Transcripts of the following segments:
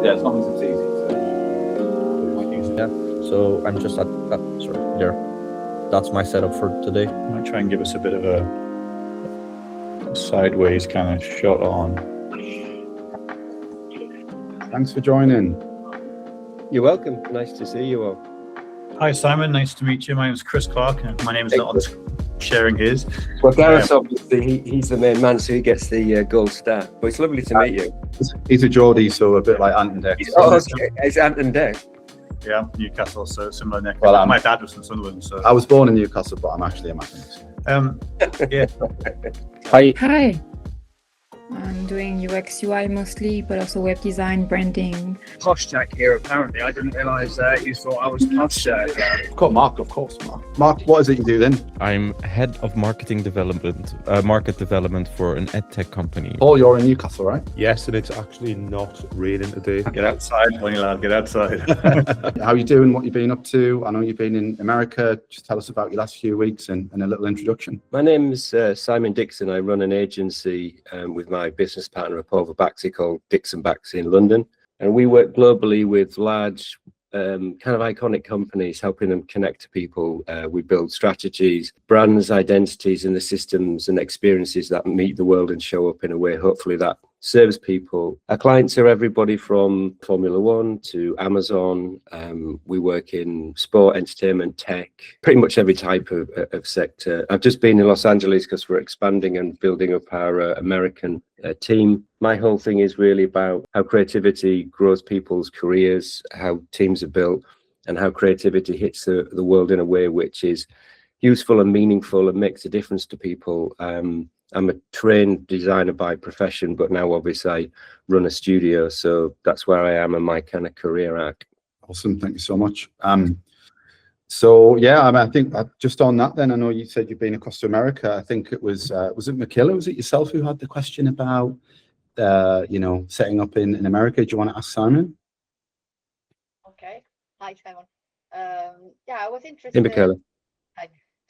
yeah, as long as it's easy to Yeah, so I'm just at that sort of there. That's my setup for today. I might try and give us a bit of a sideways kind of shot on. Thanks for joining. You're welcome. Nice to see you all. Hi Simon, nice to meet you. My name is Chris Clark and my name is not sharing his. Well, Gareth, obviously, he's the main man, so he gets the gold star. But it's lovely to meet you. He's a Geordie, so a bit like Ant and Dex. Oh, okay. It's Ant and Dex. Yeah, Newcastle, so similar neck. Well, my dad was from Sunderland, so I was born in Newcastle, but I'm actually a Mackinus. yeah. Hi. I'm doing UX UI mostly, but also web design, branding. Posh Jack here, apparently. I didn't realise you thought I was Posh Jack. I've got Mark, of course. Mark, what is it you do then? I'm head of market development for an edtech company. Paul, you're in Newcastle, right? Yes, and it's actually not raining today. Get outside, funny lad, get outside. How are you doing? What you've been up to? I know you've been in America. Just tell us about your last few weeks and a little introduction. My name's Simon Dixon. I run an agency with my business partner, Ac Baxi, called Dixon Baxi in London. And we work globally with large, kind of iconic companies, helping them connect to people. We build strategies, brands, identities, and the systems and experiences that meet the world and show up in a way, hopefully, that serves people. Our clients are everybody from Formula One to Amazon. We work in sport, entertainment, tech, pretty much every type of sector. I've just been in Los Angeles because we're expanding and building up our American team. My whole thing is really about how creativity grows people's careers, how teams are built, and how creativity hits the world in a way which is useful and meaningful and makes a difference to people. I'm a trained designer by profession, but now obviously I run a studio, so that's where I am in my kind of career arc. Awesome, thank you so much. So yeah, I mean, I think just on that then, I know you said you've been across to America. I think it was it Makilla, was it yourself who had the question about, setting up in America? Do you want to ask Simon? Okay, hi Simon. Yeah, I was interested. In Makilla.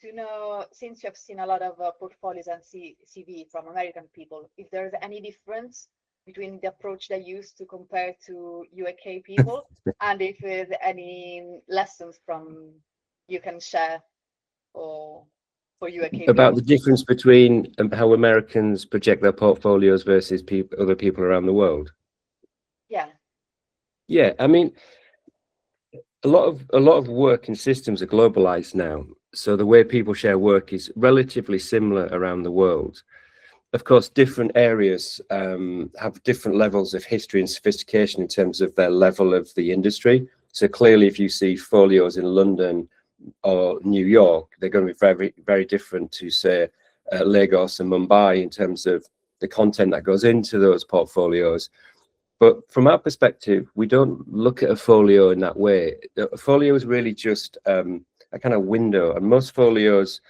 To know, since you have seen a lot of portfolios and CV from American people, if there's any difference between the approach they use to compare to UK people, and if there's any lessons from you can share for UK about people. the difference between how Americans project their portfolios versus other people around the world. Yeah, I mean, a lot of work and systems are globalized now. So the way people share work is relatively similar around the world. Of course, different areas have different levels of history and sophistication in terms of their level of the industry. So clearly, if you see folios in London or New York, they're going to be very, very different to, say, Lagos and Mumbai in terms of the content that goes into those portfolios. But from our perspective, we don't look at a folio in that way. A folio is really just a kind of window, and most folios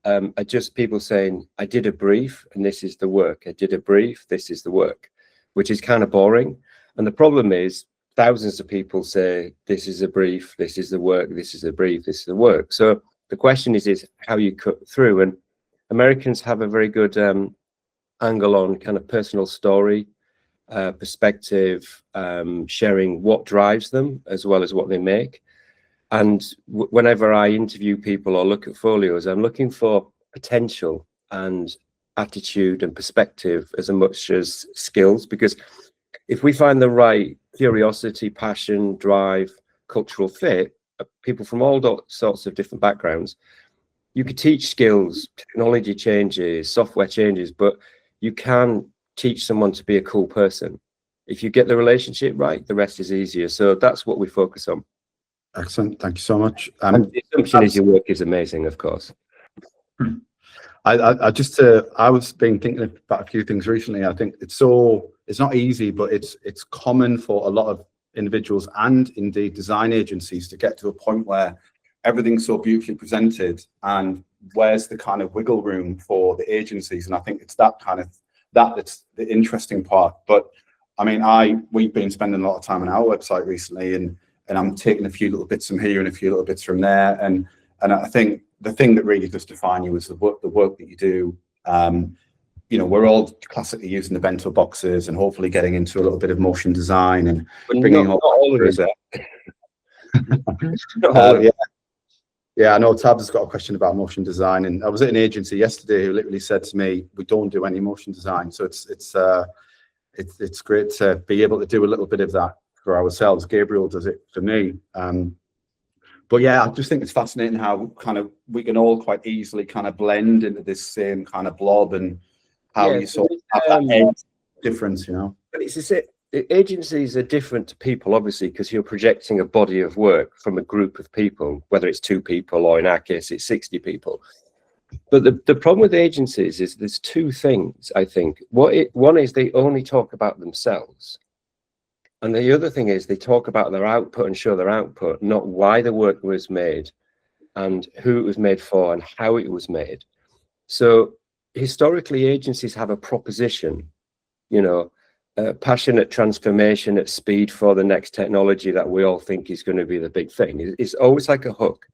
are just people saying, I did a brief and this is the work. I did a brief, this is the work, which is kind of boring. And the problem is thousands of people say, this is a brief, this is the work, this is a brief, this is the work. So the question is how you cut through. And Americans have a very good angle on kind of personal story, perspective, sharing what drives them as well as what they make. And whenever I interview people or look at folios, I'm looking for potential and attitude and perspective as much as skills, because if we find the right curiosity, passion, drive, cultural fit, people from all sorts of different backgrounds, you could teach skills, technology changes, software changes, but you can teach someone to be a cool person. If you get the relationship right, the rest is easier. So that's what we focus on. Excellent, thank you so much. And the assumption is your work is amazing, of course. I was thinking about a few things recently. I think it's not easy, but it's common for a lot of individuals and indeed design agencies to get to a point where everything's so beautifully presented, and where's the kind of wiggle room for the agencies? And I think it's that's the interesting part. But I mean, we've been spending a lot of time on our website recently, and I'm taking a few little bits from here and a few little bits from there. And I think the thing that really does define you is the work that you do. you know, we're all classically using the bento boxes and hopefully getting into a little bit of motion design and But bringing not all of us are. Not all of us. yeah. Yeah, I know Tabs has got a question about motion design, and I was at an agency yesterday who literally said to me, "We don't do any motion design." So it's great to be able to do a little bit of that for ourselves. Gabriel does it for me. But yeah, I just think it's fascinating how kind of we can all quite easily kind of blend into this same kind of blob, and how Yeah, you sort of have that edge difference, you know. But it's just agencies are different to people, obviously, because you're projecting a body of work from a group of people, whether it's 2 people or in our case it's 60 people. But the problem with agencies is there's 2 things, I think. One is they only talk about themselves. And the other thing is they talk about their output and show their output, not why the work was made and who it was made for and how it was made. So historically, agencies have a proposition, you know, passionate transformation at speed for the next technology that we all think is going to be the big thing. It's always like a hook.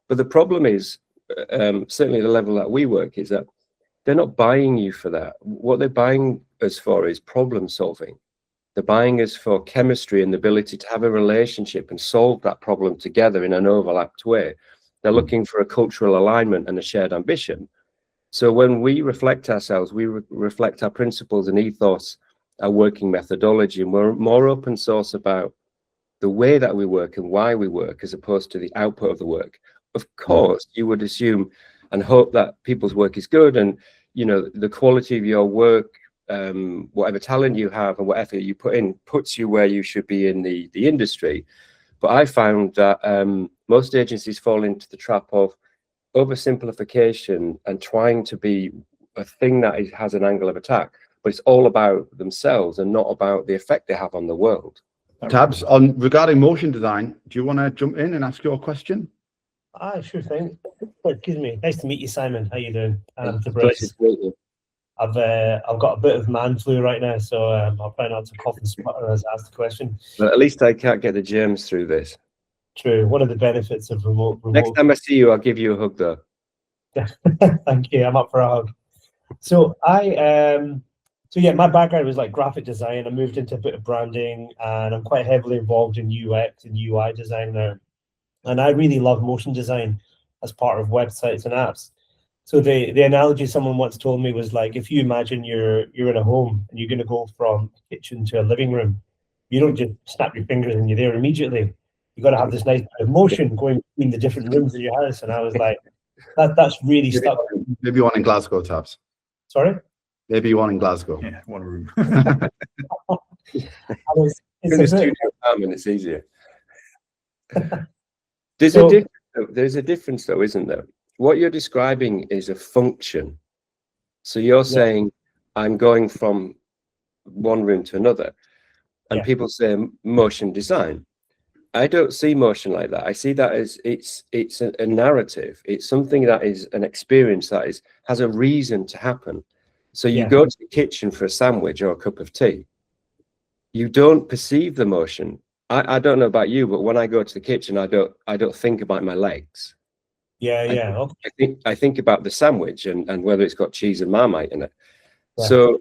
But the problem is, certainly the level that we work, is that they're not buying you for that. What they're buying us for is problem solving. They're buying us for chemistry and the ability to have a relationship and solve that problem together in an overlapped way. They're looking for a cultural alignment and a shared ambition. So when we reflect ourselves, we reflect our principles and ethos, our working methodology, and we're more open source about the way that we work and why we work, as opposed to the output of the work. Of course, you would assume and hope that people's work is good, and you know, the quality of your work, whatever talent you have and what effort you put in, puts you where you should be in the industry. But I found that most agencies fall into the trap of oversimplification and trying to be a thing that has an angle of attack, but it's all about themselves and not about the effect they have on the world. Tabs, on regarding motion design, do you want to jump in and ask your question? Sure thing. Excuse me. Nice to meet you, Simon. How you doing? Pleasure to meet you. I've got a bit of man flu right now, so I'll try not to cough and sputter as I ask the question. But at least I can't get the germs through this. True. One of the benefits of remote. Next time I see you, I'll give you a hug, though. Thank you. I'm up for a hug. So yeah, my background was like graphic design. I moved into a bit of branding, and I'm quite heavily involved in UX and UI design now. And I really love motion design as part of websites and apps. So the analogy someone once told me was like, if you imagine you're in a home and you're going to go from kitchen to a living room, you don't just snap your fingers and you're there immediately. You got to have this nice bit of motion going between the different rooms of your house. And I was like, that's really stuck. Maybe one in Glasgow, Tabs. Sorry? Maybe one in Glasgow. Yeah, one room. It's easier. There's a difference, though, isn't there? What you're describing is a function. So you're saying, I'm going from one room to another. And people say motion design. I don't see motion like that. I see that as it's a narrative. It's something that is an experience that has a reason to happen. So you go to the kitchen for a sandwich or a cup of tea. You don't perceive the motion. I don't know about you, but when I go to the kitchen, I don't think about my legs. I think about the sandwich and whether it's got cheese and Marmite in it. Yeah. So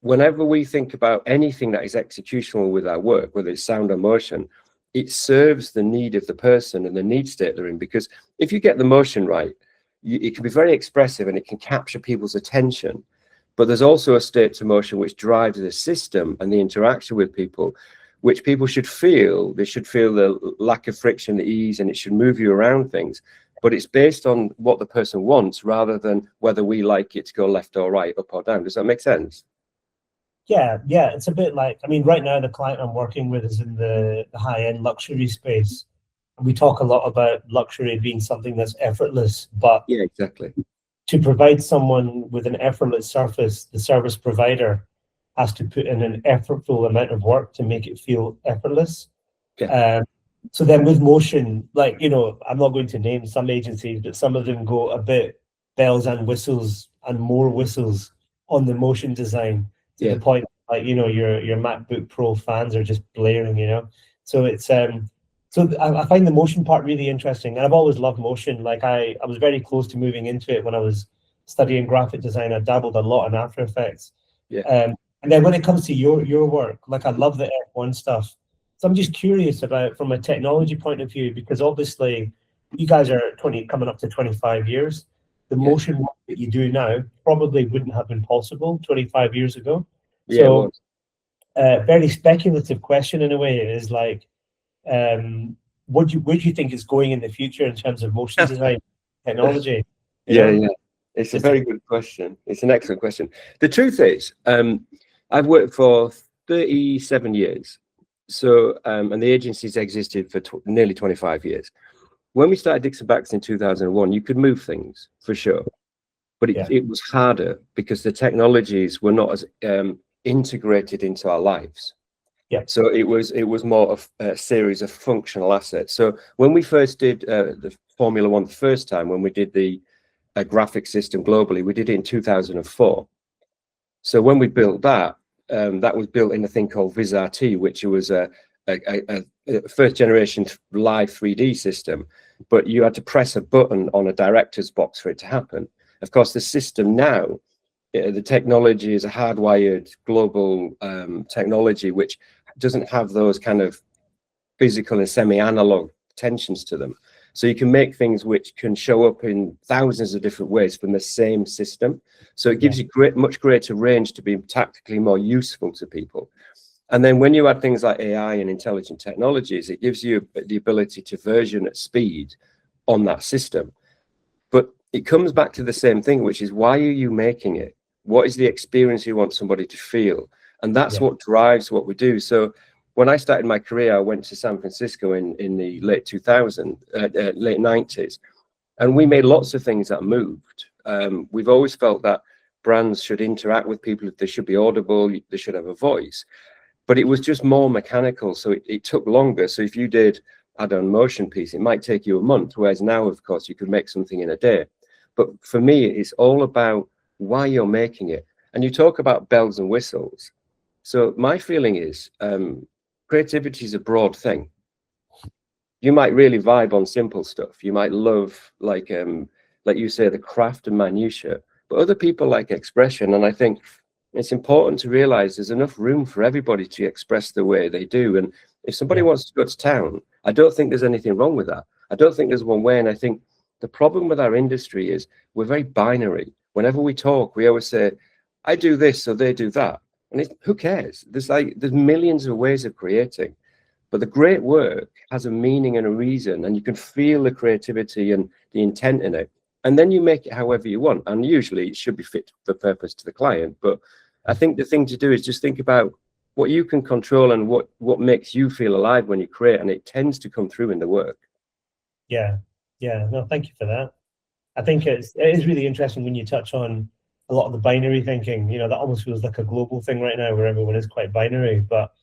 whenever we think about anything that is executional with our work, whether it's sound or motion, it serves the need of the person and the need state they're in. Because if you get the motion right, it can be very expressive and it can capture people's attention. But there's also a state to motion which drives the system and the interaction with people, which people should feel. They should feel the lack of friction, the ease, and it should move you around things. But it's based on what the person wants rather than whether we like it to go left or right, up or down. Does that make sense? Yeah, it's a bit like, I mean, right now the client I'm working with is in the high-end luxury space. We talk a lot about luxury being something that's effortless, but yeah, exactly. To provide someone with an effortless surface, the service provider has to put in an effortful amount of work to make it feel effortless. Yeah. So then with motion, like, you know, I'm not going to name some agencies, but some of them go a bit bells and whistles and more whistles on the motion design to the point, like, you know, your MacBook Pro fans are just blaring, you know. So it's so I find the motion part really interesting, and I've always loved motion. Like I was very close to moving into it when I was studying graphic design. I dabbled a lot in After Effects. Yeah. And then when it comes to your work, like I love the F1 stuff. So I'm just curious about from a technology point of view, because obviously you guys are coming up to 25 years. The motion work that you do now probably wouldn't have been possible 25 years ago. Yeah. So very speculative question in a way is like, where do you think is going in the future in terms of motion design technology? Yeah. It's a very good question. It's an excellent question. The truth is, I've worked for 37 years. So, and the agency's existed for nearly 25 years. When we started DixonBaxi in 2001, you could move things for sure, but it was harder because the technologies were not as integrated into our lives. Yeah. So it was more of a series of functional assets. So when we first did the Formula One the first time, when we did the graphic system globally, we did it in 2004. So when we built that, that was built in a thing called VisRT, which was a first generation live 3D system, but you had to press a button on a director's box for it to happen. Of course, the system now, the technology is a hardwired global technology, which doesn't have those kind of physical and semi-analog tensions to them. So you can make things which can show up in thousands of different ways from the same system. So it gives you much greater range to be tactically more useful to people. And then when you add things like AI and intelligent technologies, it gives you the ability to version at speed on that system. But it comes back to the same thing, which is why are you making it? What is the experience you want somebody to feel? And that's what drives what we do. So when I started my career, I went to San Francisco in the late 90s, and we made lots of things that moved. We've always felt that brands should interact with people, they should be audible, they should have a voice. But it was just more mechanical, so it took longer. So if you did add-on motion piece, it might take you a month, whereas now, of course, you could make something in a day. But for me, it's all about why you're making it. And you talk about bells and whistles. So my feeling is creativity is a broad thing. You might really vibe on simple stuff. You might love, like you say, the craft and minutiae, but other people like expression. And I think it's important to realize there's enough room for everybody to express the way they do. And if somebody wants to go to town, I don't think there's anything wrong with that. I don't think there's one way. And I think the problem with our industry is we're very binary. Whenever we talk, we always say, I do this, so they do that. And who cares? There's millions of ways of creating. But the great work has a meaning and a reason, and you can feel the creativity and the intent in it. And then you make it however you want. And usually it should be fit for purpose to the client. But I think the thing to do is just think about what you can control and what makes you feel alive when you create, and it tends to come through in the work. Yeah. No, thank you for that. I think it is really interesting when you touch on a lot of the binary thinking. You know, that almost feels like a global thing right now where everyone is quite binary, but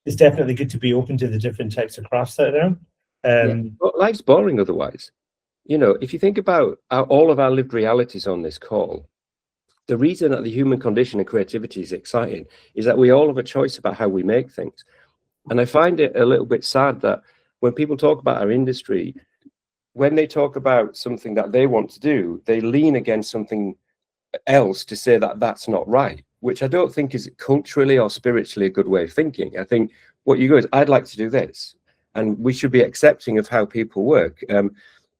it's definitely good to be open to the different types of crafts out there. Well, life's boring otherwise. You know, if you think about all of our lived realities on this call, the reason that the human condition and creativity is exciting is that we all have a choice about how we make things. And I find it a little bit sad that when people talk about our industry, when they talk about something that they want to do, they lean against something else to say that that's not right, which I don't think is culturally or spiritually a good way of thinking. I think what you go is, I'd like to do this, and we should be accepting of how people work.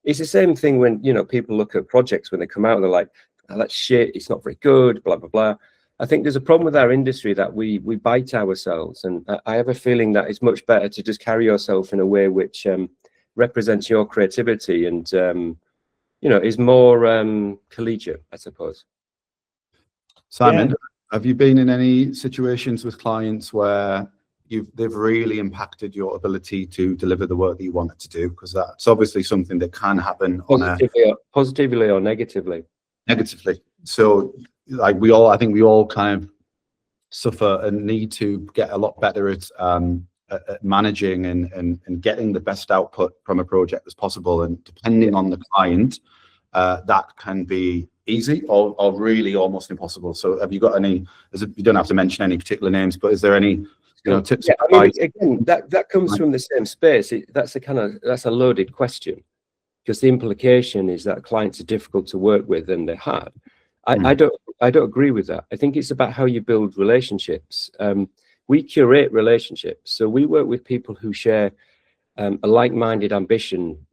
It's the same thing when, you know, people look at projects when they come out and they're like, oh, that's shit, it's not very good, blah, blah, blah. I think there's a problem with our industry that we bite ourselves, and I have a feeling that it's much better to just carry yourself in a way which represents your creativity and, you know, is more collegiate, I suppose. Simon, have you been in any situations with clients where they've really impacted your ability to deliver the work that you wanted to do? Because that's obviously something that can happen positively or negatively. Negatively. So like I think we all kind of suffer a need to get a lot better at managing and getting the best output from a project as possible. And depending on the client, that can be easy or really almost impossible. So have you got any, you don't have to mention any particular names, but is there any tips? Yeah, I mean, again, that comes from the same space. That's a loaded question, because the implication is that clients are difficult to work with and they're hard. I don't agree with that. I think it's about how you build relationships. We curate relationships, so we work with people who share a like-minded ambition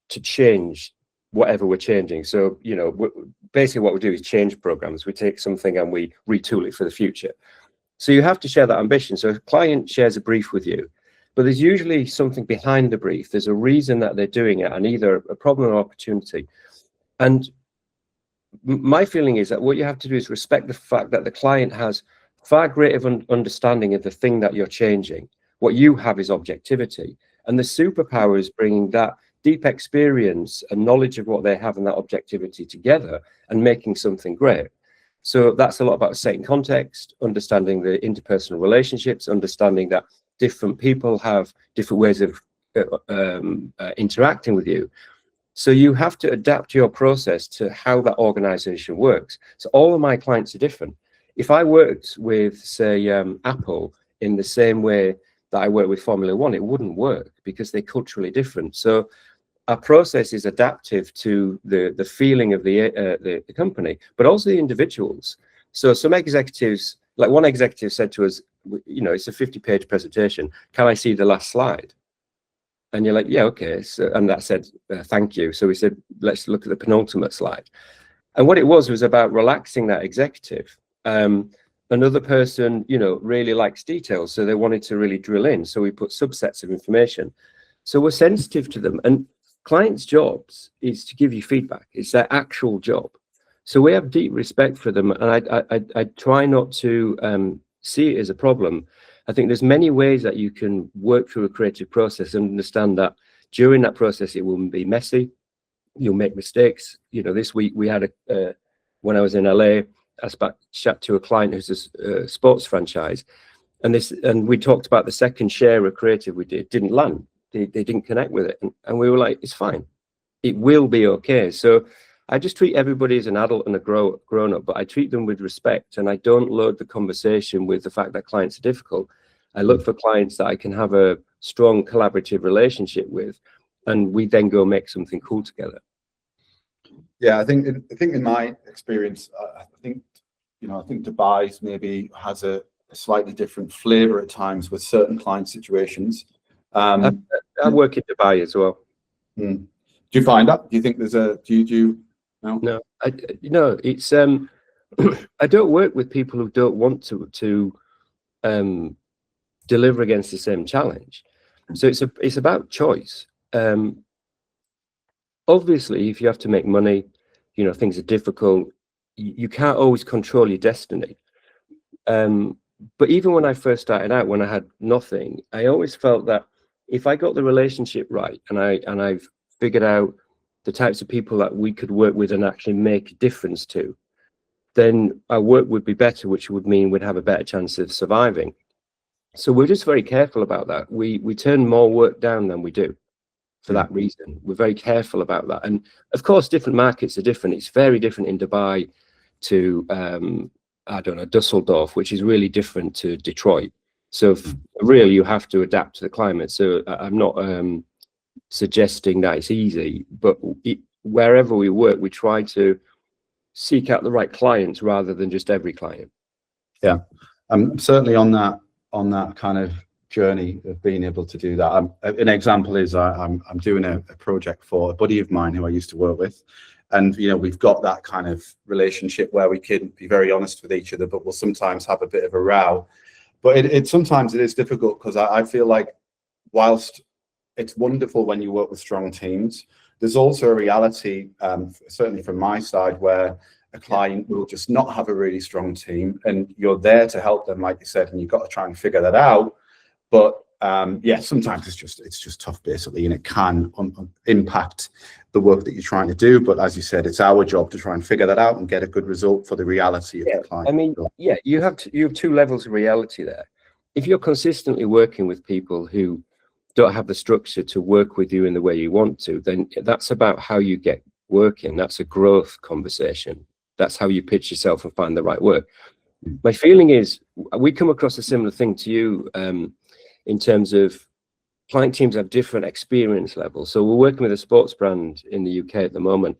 to change whatever we're changing. So, you know, basically what we do is change programs. We take something and we retool it for the future. So you have to share that ambition. So if a client shares a brief with you, but there's usually something behind the brief. There's a reason that they're doing it, and either a problem or opportunity. And my feeling is that what you have to do is respect the fact that the client has far greater understanding of the thing that you're changing. What you have is objectivity, and the superpower is bringing that deep experience and knowledge of what they have and that objectivity together and making something great. So that's a lot about setting context, understanding the interpersonal relationships, understanding that different people have different ways of interacting with you. So you have to adapt your process to how that organization works. So all of my clients are different. If I worked with, say, Apple in the same way that I work with Formula One, it wouldn't work because they're culturally different. So our process is adaptive to the feeling of the company, but also the individuals. So some executives, like one executive said to us, you know, it's a 50-page presentation. Can I see the last slide? And you're like, yeah, okay. So, and that said, thank you. So we said, let's look at the penultimate slide. And what it was about relaxing that executive. Another person, you know, really likes details, so they wanted to really drill in. So we put subsets of information. So we're sensitive to them. And clients' jobs is to give you feedback. It's their actual job. So we have deep respect for them. And I try not to see it as a problem. I think there's many ways that you can work through a creative process and understand that during that process, it will be messy. You'll make mistakes. You know, this week we had when I was in LA, I chat to a client who's a sports franchise, and we talked about the second share of creative we didn't land. They didn't connect with it, and we were like, it's fine. It will be okay. So I just treat everybody as an adult and a grown up, but I treat them with respect, and I don't load the conversation with the fact that clients are difficult. I look for clients that I can have a strong collaborative relationship with, and we then go make something cool together. Yeah, I think in my experience, I think Dubai's maybe has a slightly different flavor at times with certain client situations. I work in Dubai as well. Do you find that? Do you think there's a no? No, it's I don't work with people who don't want to deliver against the same challenge. So it's about choice. Obviously, if you have to make money, you know, things are difficult. You can't always control your destiny. But even when I first started out, when I had nothing, I always felt that if I got the relationship right and I've figured out the types of people that we could work with and actually make a difference to, then our work would be better, which would mean we'd have a better chance of surviving. So we're just very careful about that. We turn more work down than we do for that reason. We're very careful about that. And of course, different markets are different. It's very different in Dubai to, I don't know, Dusseldorf, which is really different to Detroit. So really, you have to adapt to the climate. So I'm not suggesting that it's easy, but wherever we work, we try to seek out the right clients rather than just every client. Yeah, certainly on that kind of journey of being able to do that. An example is I'm doing a project for a buddy of mine who I used to work with, and you know, we've got that kind of relationship where we can be very honest with each other, but we'll sometimes have a bit of a row. But sometimes it is difficult because I feel like whilst it's wonderful when you work with strong teams, there's also a reality, certainly from my side, where a client will just not have a really strong team, and you're there to help them, like you said, and you've got to try and figure that out. But yeah, sometimes it's just tough, basically, and it can impact the work that you're trying to do. But as you said, it's our job to try and figure that out and get a good result for the reality of the client. I mean, yeah, you have two levels of reality there. If you're consistently working with people who don't have the structure to work with you in the way you want to, then that's about how you get working. That's a growth conversation. That's how you pitch yourself and find the right work. My feeling is we come across a similar thing to you in terms of client teams have different experience levels. So we're working with a sports brand in the UK at the moment,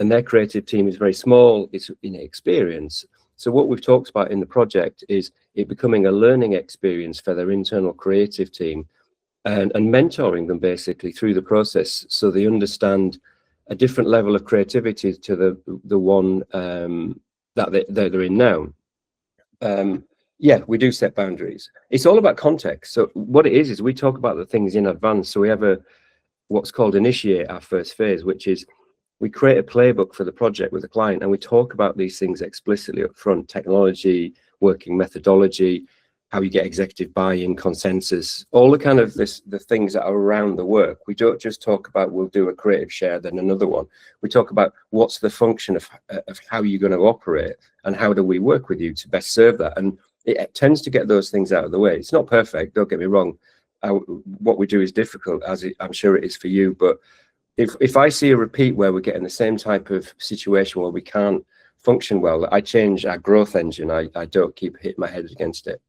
and their creative team is very small, it's inexperienced. So what we've talked about in the project is it becoming a learning experience for their internal creative team, and mentoring them basically through the process so they understand a different level of creativity to the one that they're in now. Yeah, we do set boundaries. It's all about context. So what it is we talk about the things in advance. So we have what's called initiate, our first phase, which is we create a playbook for the project with the client, and we talk about these things explicitly up front: technology, working methodology, how you get executive buy-in, consensus, all the kind of the things that are around the work. We don't just talk about we'll do a creative share, then another one. We talk about what's the function of how you're going to operate, and how do we work with you to best serve that. And it tends to get those things out of the way. It's not perfect, don't get me wrong. What we do is difficult, as I'm sure it is for you, but if I see a repeat where we're getting the same type of situation where we can't function well, I change our growth engine. I don't keep hitting my head against it.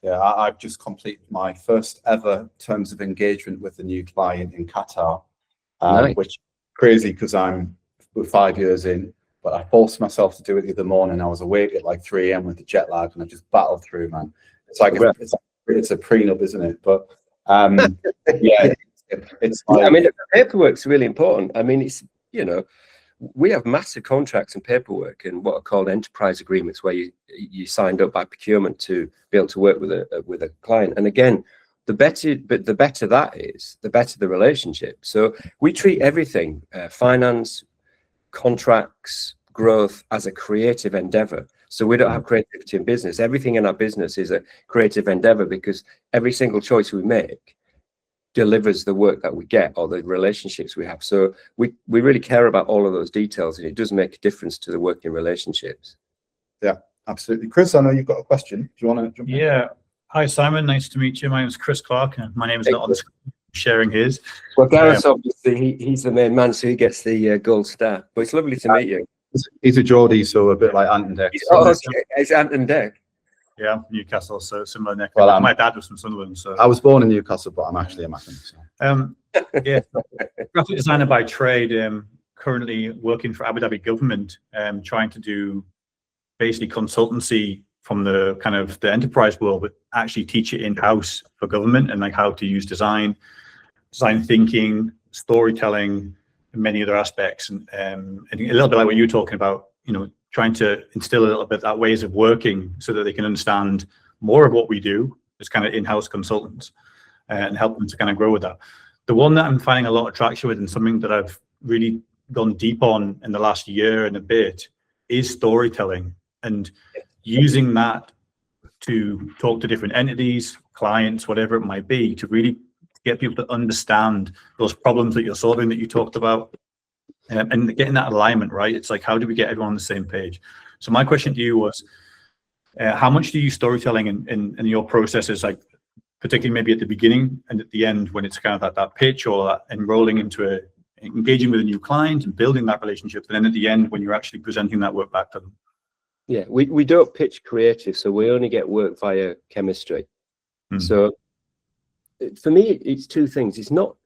Yeah, I've just completed my first ever terms of engagement with a new client in Qatar, Nice. which is crazy because we're 5 years in, but I forced myself to do it the other morning. I was awake at like 3 a.m. with the jet lag, and I just battled through, man. It's like it's a prenup, isn't it? But yeah. It's like, I mean, the paperwork's really important. I mean, it's, you know, we have massive contracts and paperwork and what are called enterprise agreements, where you signed up by procurement to be able to work with a client. And again, the better that is, the better the relationship. So we treat everything, finance, contracts, growth, as a creative endeavor. So we don't have creativity in business. Everything in our business is a creative endeavor, because every single choice we make delivers the work that we get or the relationships we have. So we really care about all of those details, and it does make a difference to the working relationships. Yeah, absolutely. Chris, I know you've got a question. Do you want to jump in? Yeah. Hi, Simon. Nice to meet you. My name is Chris Clark, and my name is not on the screen, sharing his. Well, Gareth, obviously, he's the main man, so he gets the gold star. But it's lovely to meet you. He's a Geordie, so a bit like Ant and Dec. Oh, okay. It's Ant and Dec. Yeah, Newcastle, so similar neck. Well, my dad was from Sunderland, so I was born in Newcastle, but I'm actually a Mackin. So. yeah, graphic designer by trade. Currently working for Abu Dhabi government, trying to do basically consultancy from the kind of the enterprise world, but actually teach it in house for government, and like how to use design thinking, storytelling, and many other aspects, and a little bit like what you were talking about, you know, trying to instill a little bit that ways of working so that they can understand more of what we do as kind of in-house consultants, and help them to kind of grow with that. The one that I'm finding a lot of traction with, and something that I've really gone deep on in the last year and a bit, is storytelling, and using that to talk to different entities, clients, whatever it might be, to really get people to understand those problems that you're solving, that you talked about. And getting that alignment right. It's like, how do we get everyone on the same page? So my question to you was, how much do you use storytelling in your processes, like particularly maybe at the beginning and at the end, when it's kind of that pitch, or that enrolling into engaging with a new client and building that relationship, and then at the end when you're actually presenting that work back to them? Yeah, we don't pitch creative, so we only get work via chemistry. So for me, it's two things. It's not,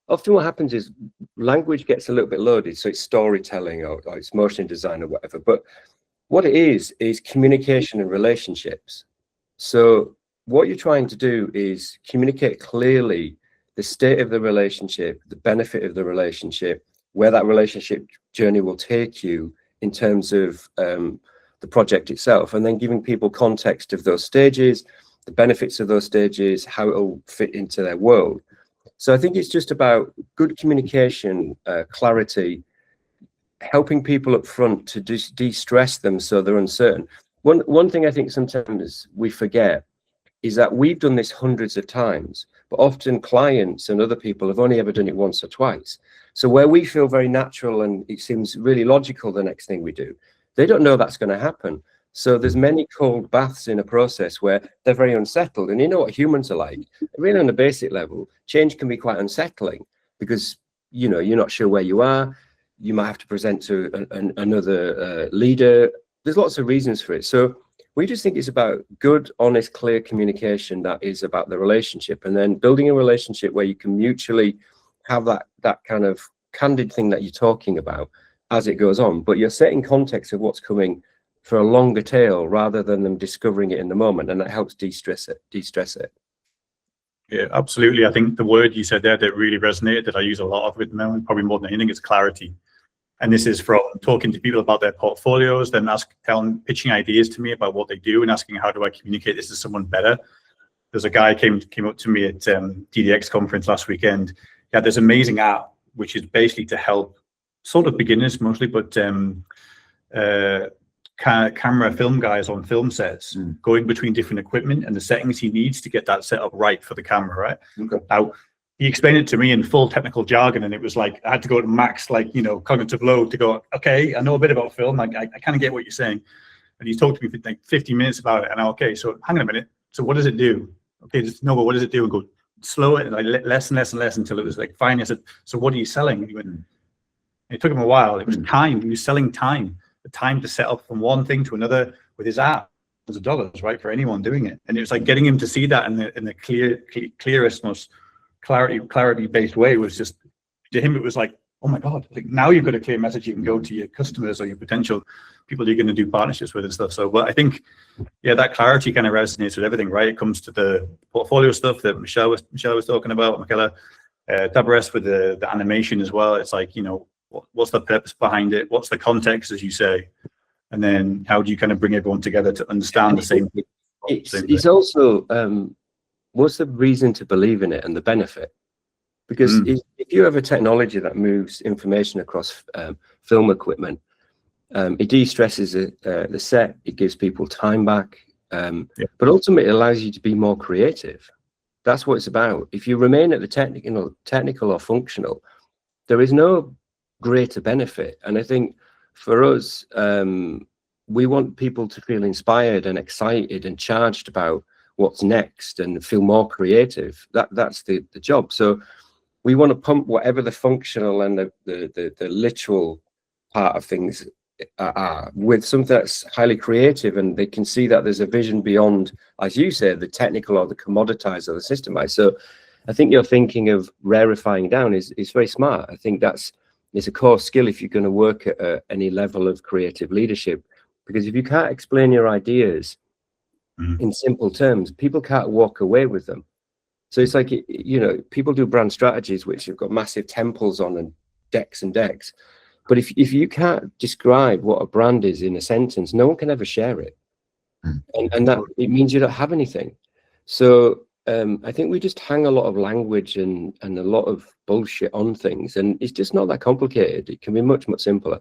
often what happens is language gets a little bit loaded, so it's storytelling or it's motion design or whatever. But what it is communication and relationships. So what you're trying to do is communicate clearly the state of the relationship, the benefit of the relationship, where that relationship journey will take you in terms of the project itself, and then giving people context of those stages, the benefits of those stages, how it will fit into their world. So I think it's just about good communication, clarity, helping people up front to de-stress them so they're uncertain. One thing I think sometimes we forget is that we've done this hundreds of times, but often clients and other people have only ever done it once or twice. So where we feel very natural and it seems really logical, the next thing we do, they don't know that's going to happen. So there's many cold baths in a process where they're very unsettled. And you know what humans are like. Really on a basic level, change can be quite unsettling because, you know, you're not sure where you are. You might have to present to another leader. There's lots of reasons for it. So we just think it's about good, honest, clear communication that is about the relationship, and then building a relationship where you can mutually have that kind of candid thing that you're talking about as it goes on, but you're setting context of what's coming for a longer tail rather than them discovering it in the moment, and that helps de-stress it. Yeah, absolutely. I think the word you said there that really resonated, that I use a lot of with them, probably more than anything, is clarity. And this is from talking to people about their portfolios, then pitching ideas to me about what they do, and asking, how do I communicate this to someone better? There's a guy came up to me at DDX conference last weekend. He had this amazing app, which is basically to help sort of beginners mostly, but camera film guys on film sets, going between different equipment and the settings he needs to get that set up right for the camera, right? Okay. Now, he explained it to me in full technical jargon, and it was like, I had to go to max, like, cognitive load to go, okay, I know a bit about film. I kind of get what you're saying. And he talked to me for like 50 minutes about it. And okay, so hang on a minute. So what does it do? Okay, just no, but what does it do? And go slow it, like less and less and less until it was like, finally, I said, so what are you selling? And he went, it took him a while. It was time. He was selling time. The time to set up from one thing to another with his app, $100, right, for anyone doing it. And it was like getting him to see that in the clearest, most clarity-based way. Was just, to him, it was like, oh my God, like now you've got a clear message you can go to your customers or your potential people you're going to do partnerships with and stuff. So, but I think, yeah, that clarity kind of resonates with everything, right? It comes to the portfolio stuff that Michelle was talking about, Michaela, Tabares with the animation as well. It's like, what's the purpose behind it? What's the context, as you say? And then how do you kind of bring everyone together to understand the same thing? It's also, what's the reason to believe in it and the benefit? Because if you have a technology that moves information across film equipment, it de-stresses the set, it gives people time back, but ultimately it allows you to be more creative. That's what it's about. If you remain at the technical or functional, there is no greater benefit. And I think for us, we want people to feel inspired and excited and charged about what's next and feel more creative. That's the job. So we want to pump whatever the functional and the literal part of things are with something that's highly creative, and they can see that there's a vision beyond, as you say, the technical or the commoditized or the systemized. So I think you're thinking of rarifying down is very smart. I think it's a core skill if you're going to work at any level of creative leadership, because if you can't explain your ideas in simple terms, people can't walk away with them. So it's like, people do brand strategies which have got massive temples on and decks. But if you can't describe what a brand is in a sentence, no one can ever share it. And that it means you don't have anything. So I think we just hang a lot of language and a lot of bullshit on things, and it's just not that complicated. It can be much, much simpler.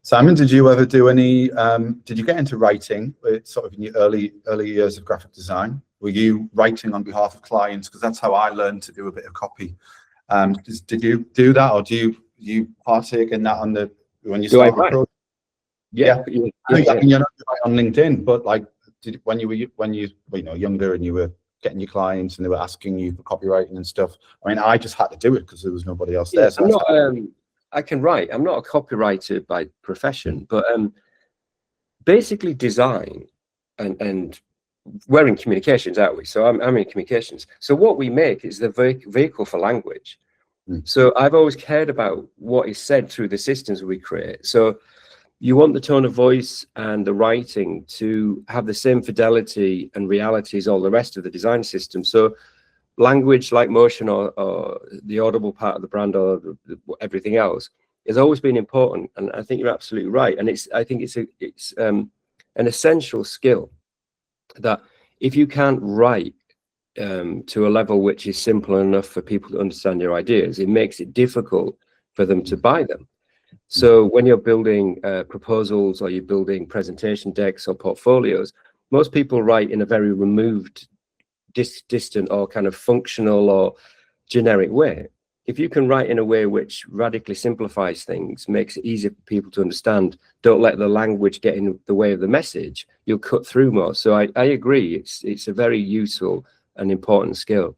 Simon, did you ever do any, did you get into writing sort of in your early years of graphic design? Were you writing on behalf of clients? Because that's how I learned to do a bit of copy. Did you do that, or do you partake in that when you start the project? Yeah. I mean, you're not on LinkedIn, but like, when you were younger and you were getting your clients and they were asking you for copywriting and stuff, I mean, I just had to do it because there was nobody else there. So I can write. I'm not a copywriter by profession, but basically design and we're in communications, aren't we? So I'm in communications. So what we make is the vehicle for language. So I've always cared about what is said through the systems we create. So you want the tone of voice and the writing to have the same fidelity and reality as all the rest of the design system. So language, like motion or the audible part of the brand or everything else, has always been important. And I think you're absolutely right. And I think it's an essential skill that if you can't write to a level which is simple enough for people to understand your ideas, it makes it difficult for them to buy them. So when you're building proposals or you're building presentation decks or portfolios, most people write in a very removed, distant or kind of functional or generic way. If you can write in a way which radically simplifies things, makes it easier for people to understand, don't let the language get in the way of the message, you'll cut through more. So I agree, it's a very useful and important skill.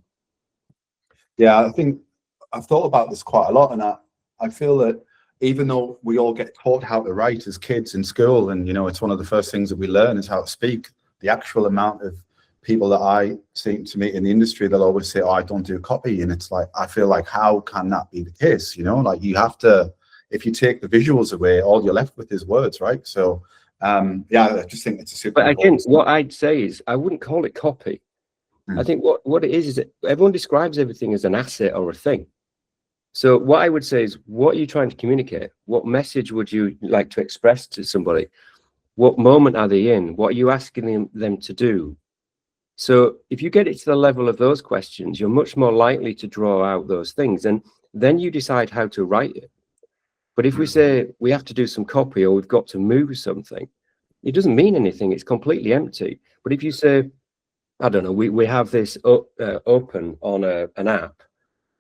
Yeah, I think I've thought about this quite a lot, and I feel that even though we all get taught how to write as kids in school, and it's one of the first things that we learn is how to speak, the actual amount of people that I seem to meet in the industry, they'll always say, oh, I don't do copy. And it's like, I feel like, how can that be the case? You know, like you have to, if you take the visuals away, all you're left with is words, right? So yeah, I just think it's a super. But again, what I'd say is I wouldn't call it copy. I think what it is that everyone describes everything as an asset or a thing. So what I would say is, what are you trying to communicate? What message would you like to express to somebody? What moment are they in? What are you asking them to do? So if you get it to the level of those questions, you're much more likely to draw out those things, and then you decide how to write it. But if we say we have to do some copy or we've got to move something, it doesn't mean anything. It's completely empty. But if you say, I don't know, we have this open on an app,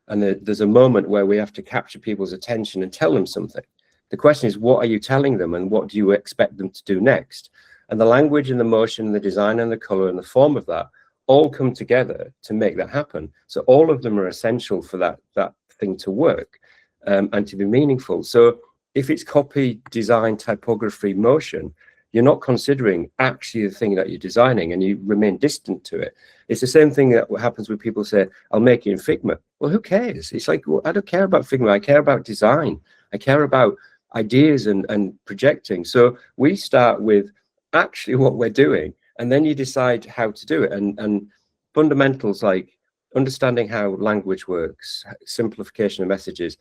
and there's a moment where we have to capture people's attention and tell them something. The question is, what are you telling them, and what do you expect them to do next? And the language and the motion and the design and the color and the form of that all come together to make that happen. So all of them are essential for that thing to work and to be meaningful. So if it's copy, design, typography, motion, you're not considering actually the thing that you're designing, and you remain distant to it. It's the same thing that happens when people say, I'll make it in Figma. Well, who cares? It's like, well, I don't care about Figma. I care about design. I care about ideas and projecting. So we start with actually what we're doing, and then you decide how to do it. And fundamentals like understanding how language works, simplification of messages,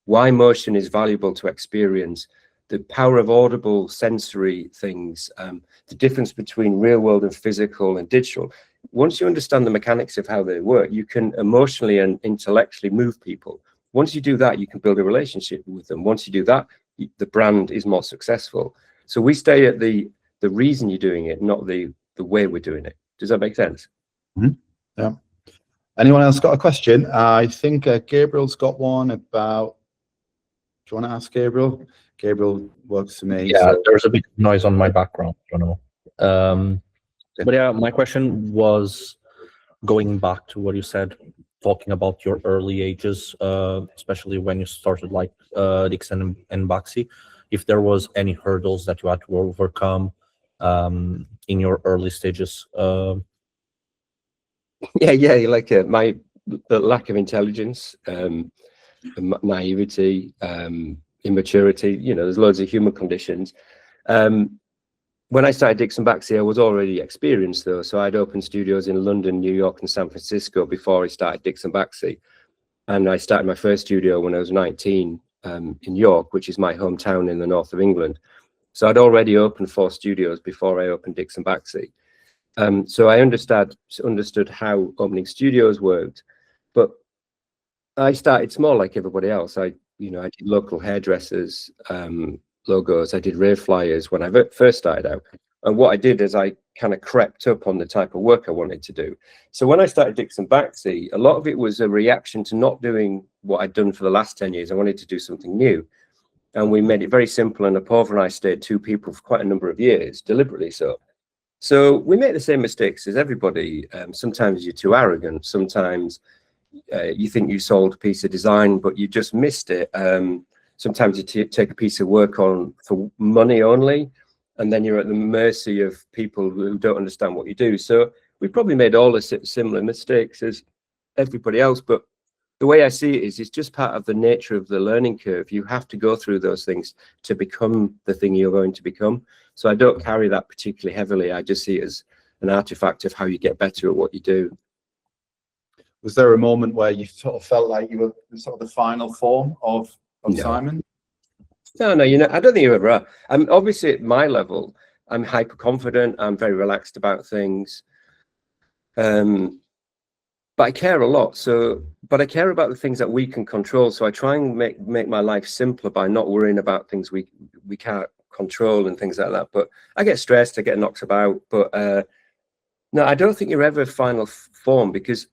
why motion is valuable to experience, the power of audible sensory things, the difference between real world and physical and digital. Once you understand the mechanics of how they work, you can emotionally and intellectually move people. Once you do that, you can build a relationship with them. Once you do that, the brand is more successful. So we stay at the reason you're doing it, not the way we're doing it. Does that make sense? Mm-hmm. Yeah. Anyone else got a question? I think Gabriel's got one about. Do you want to ask Gabriel? Gabriel works for me. Yeah, so. there's a bit of noise on my background. I don't know. But yeah, my question was going back to what you said, talking about your early ages, especially when you started like Dixon and Baxi. If there was any hurdles that you had to overcome in your early stages. Yeah, like the lack of intelligence, naivety, immaturity. You know, there's loads of human conditions. When I started DixonBaxi, I was already experienced though. So I'd opened studios in London, New York, and San Francisco before I started DixonBaxi. And I started my first studio when I was 19 in York, which is my hometown in the north of England. So I'd already opened 4 studios before I opened DixonBaxi. So I understood how opening studios worked, but I started small like everybody else. I did local hairdressers, logos. I did rave flyers when I first started out. And what I did is I kind of crept up on the type of work I wanted to do. So when I started DixonBaxi, a lot of it was a reaction to not doing what I'd done for the last 10 years. I wanted to do something new. And we made it very simple. And Apova and I stayed 2 people for quite a number of years, deliberately so. So we make the same mistakes as everybody. Sometimes you're too arrogant. Sometimes you think you sold a piece of design, but you just missed it. Sometimes you take a piece of work on for money only, and then you're at the mercy of people who don't understand what you do. So we probably made all the similar mistakes as everybody else, but the way I see it is it's just part of the nature of the learning curve. You have to go through those things to become the thing you're going to become. So I don't carry that particularly heavily. I just see it as an artifact of how you get better at what you do. Was there a moment where you sort of felt like you were sort of the final form of Simon? No, I don't think you ever are. Obviously at my level, I'm hyper confident. I'm very relaxed about things. But I care a lot. But I care about the things that we can control. So I try and make my life simpler by not worrying about things we can't control and things like that. But I get stressed, I get knocked about. But no, I don't think you're ever final form, because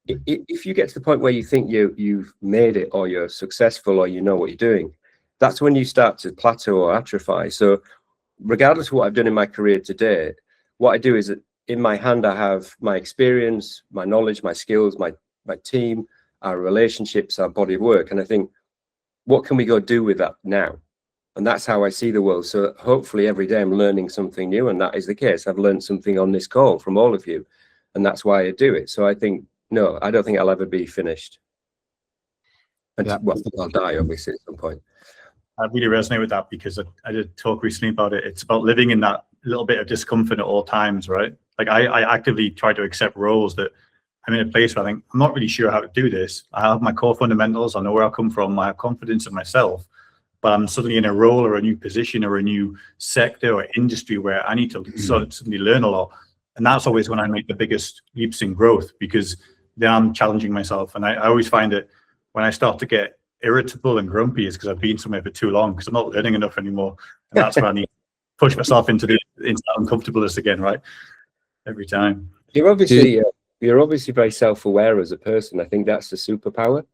if you get to the point where you think you've made it, or you're successful, or you know what you're doing, that's when you start to plateau or atrophy. So regardless of what I've done in my career today, what I do is that in my hand, I have my experience, my knowledge, my skills, my team, our relationships, our body of work. And I think, what can we go do with that now? And that's how I see the world. So hopefully every day I'm learning something new. And that is the case. I've learned something on this call from all of you. and that's why I do it. So I think, no, I don't think I'll ever be finished. And Yeah. well, I think I'll die, obviously, at some point. I really resonate with that because I did a talk recently about it. It's about living in that little bit of discomfort at all times, right? Like I actively try to accept roles that I'm in a place where I think I'm not really sure how to do this. I have my core fundamentals. I know where I come from. I have confidence in myself, but I'm suddenly in a role or a new position or a new sector or industry where I need to suddenly learn a lot. And that's always when I make the biggest leaps in growth, because then I'm challenging myself. And I always find that when I start to get irritable and grumpy, is because I've been somewhere for too long, because I'm not learning enough anymore. And that's when I need to push myself into uncomfortableness again, right? Every time. You're obviously very self-aware as a person. I think that's the superpower.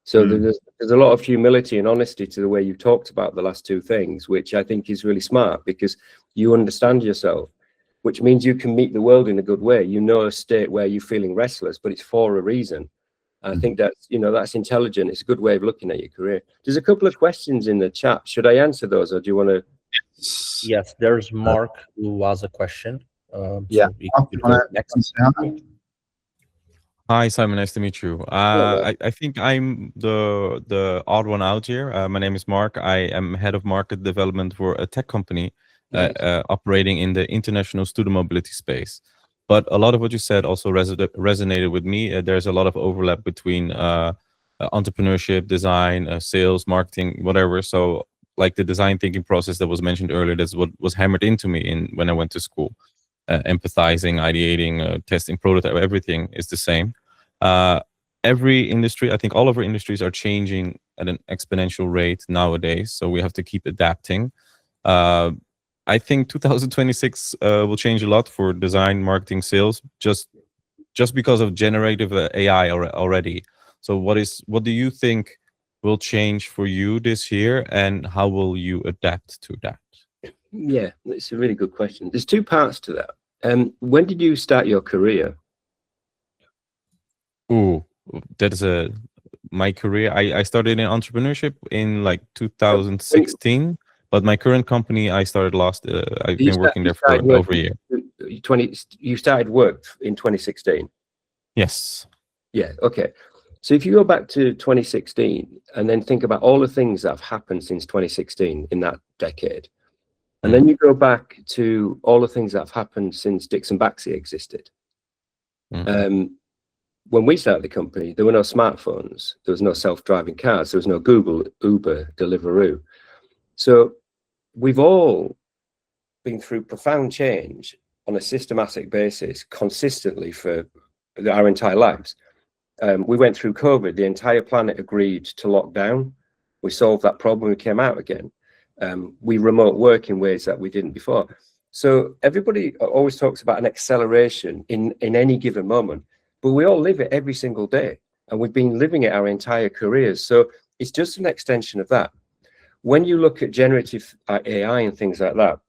So there's a lot of humility and honesty to the way you talked about the last two things, which I think is really smart, because you understand yourself, which means you can meet the world in a good way. You know a state where you're feeling restless, but it's for a reason. I think that's, that's intelligent. It's a good way of looking at your career. There's a couple of questions in the chat. Should I answer those, or do you want to? Yes, there's Mark who has a question. Yeah. Next. Hi, Simon. Nice to meet you. I think I'm the odd one out here. My name is Mark. I am head of market development for a tech company operating in the international student mobility space. But a lot of what you said also resonated with me. There's a lot of overlap between entrepreneurship, design, sales, marketing, whatever. So like the design thinking process that was mentioned earlier, that's what was hammered into me when I went to school. Empathizing, ideating, testing, prototype, everything is the same. Every industry, I think all of our industries are changing at an exponential rate nowadays. So we have to keep adapting. I think 2026 will change a lot for design, marketing, sales, just because of generative AI already. So what do you think will change for you this year, and how will you adapt to that? Yeah, it's a really good question. There's two parts to that. When did you start your career? Ooh, that is my career. I started in entrepreneurship in like 2016. But my current company, I started I've been working there for over a year. You started work in 2016? Yes. Yeah, okay. So if you go back to 2016 and then think about all the things that have happened since 2016 in that decade, and then you go back to all the things that have happened since DixonBaxi existed. When we started the company, there were no smartphones, there was no self-driving cars, there was no Google, Uber, Deliveroo. So we've all been through profound change on a systematic basis consistently for our entire lives. We went through COVID, the entire planet agreed to lock down. We solved that problem, we came out again. We remote work in ways that we didn't before. So everybody always talks about an acceleration in any given moment, but we all live it every single day, and we've been living it our entire careers. So it's just an extension of that. When you look at generative AI and things like that,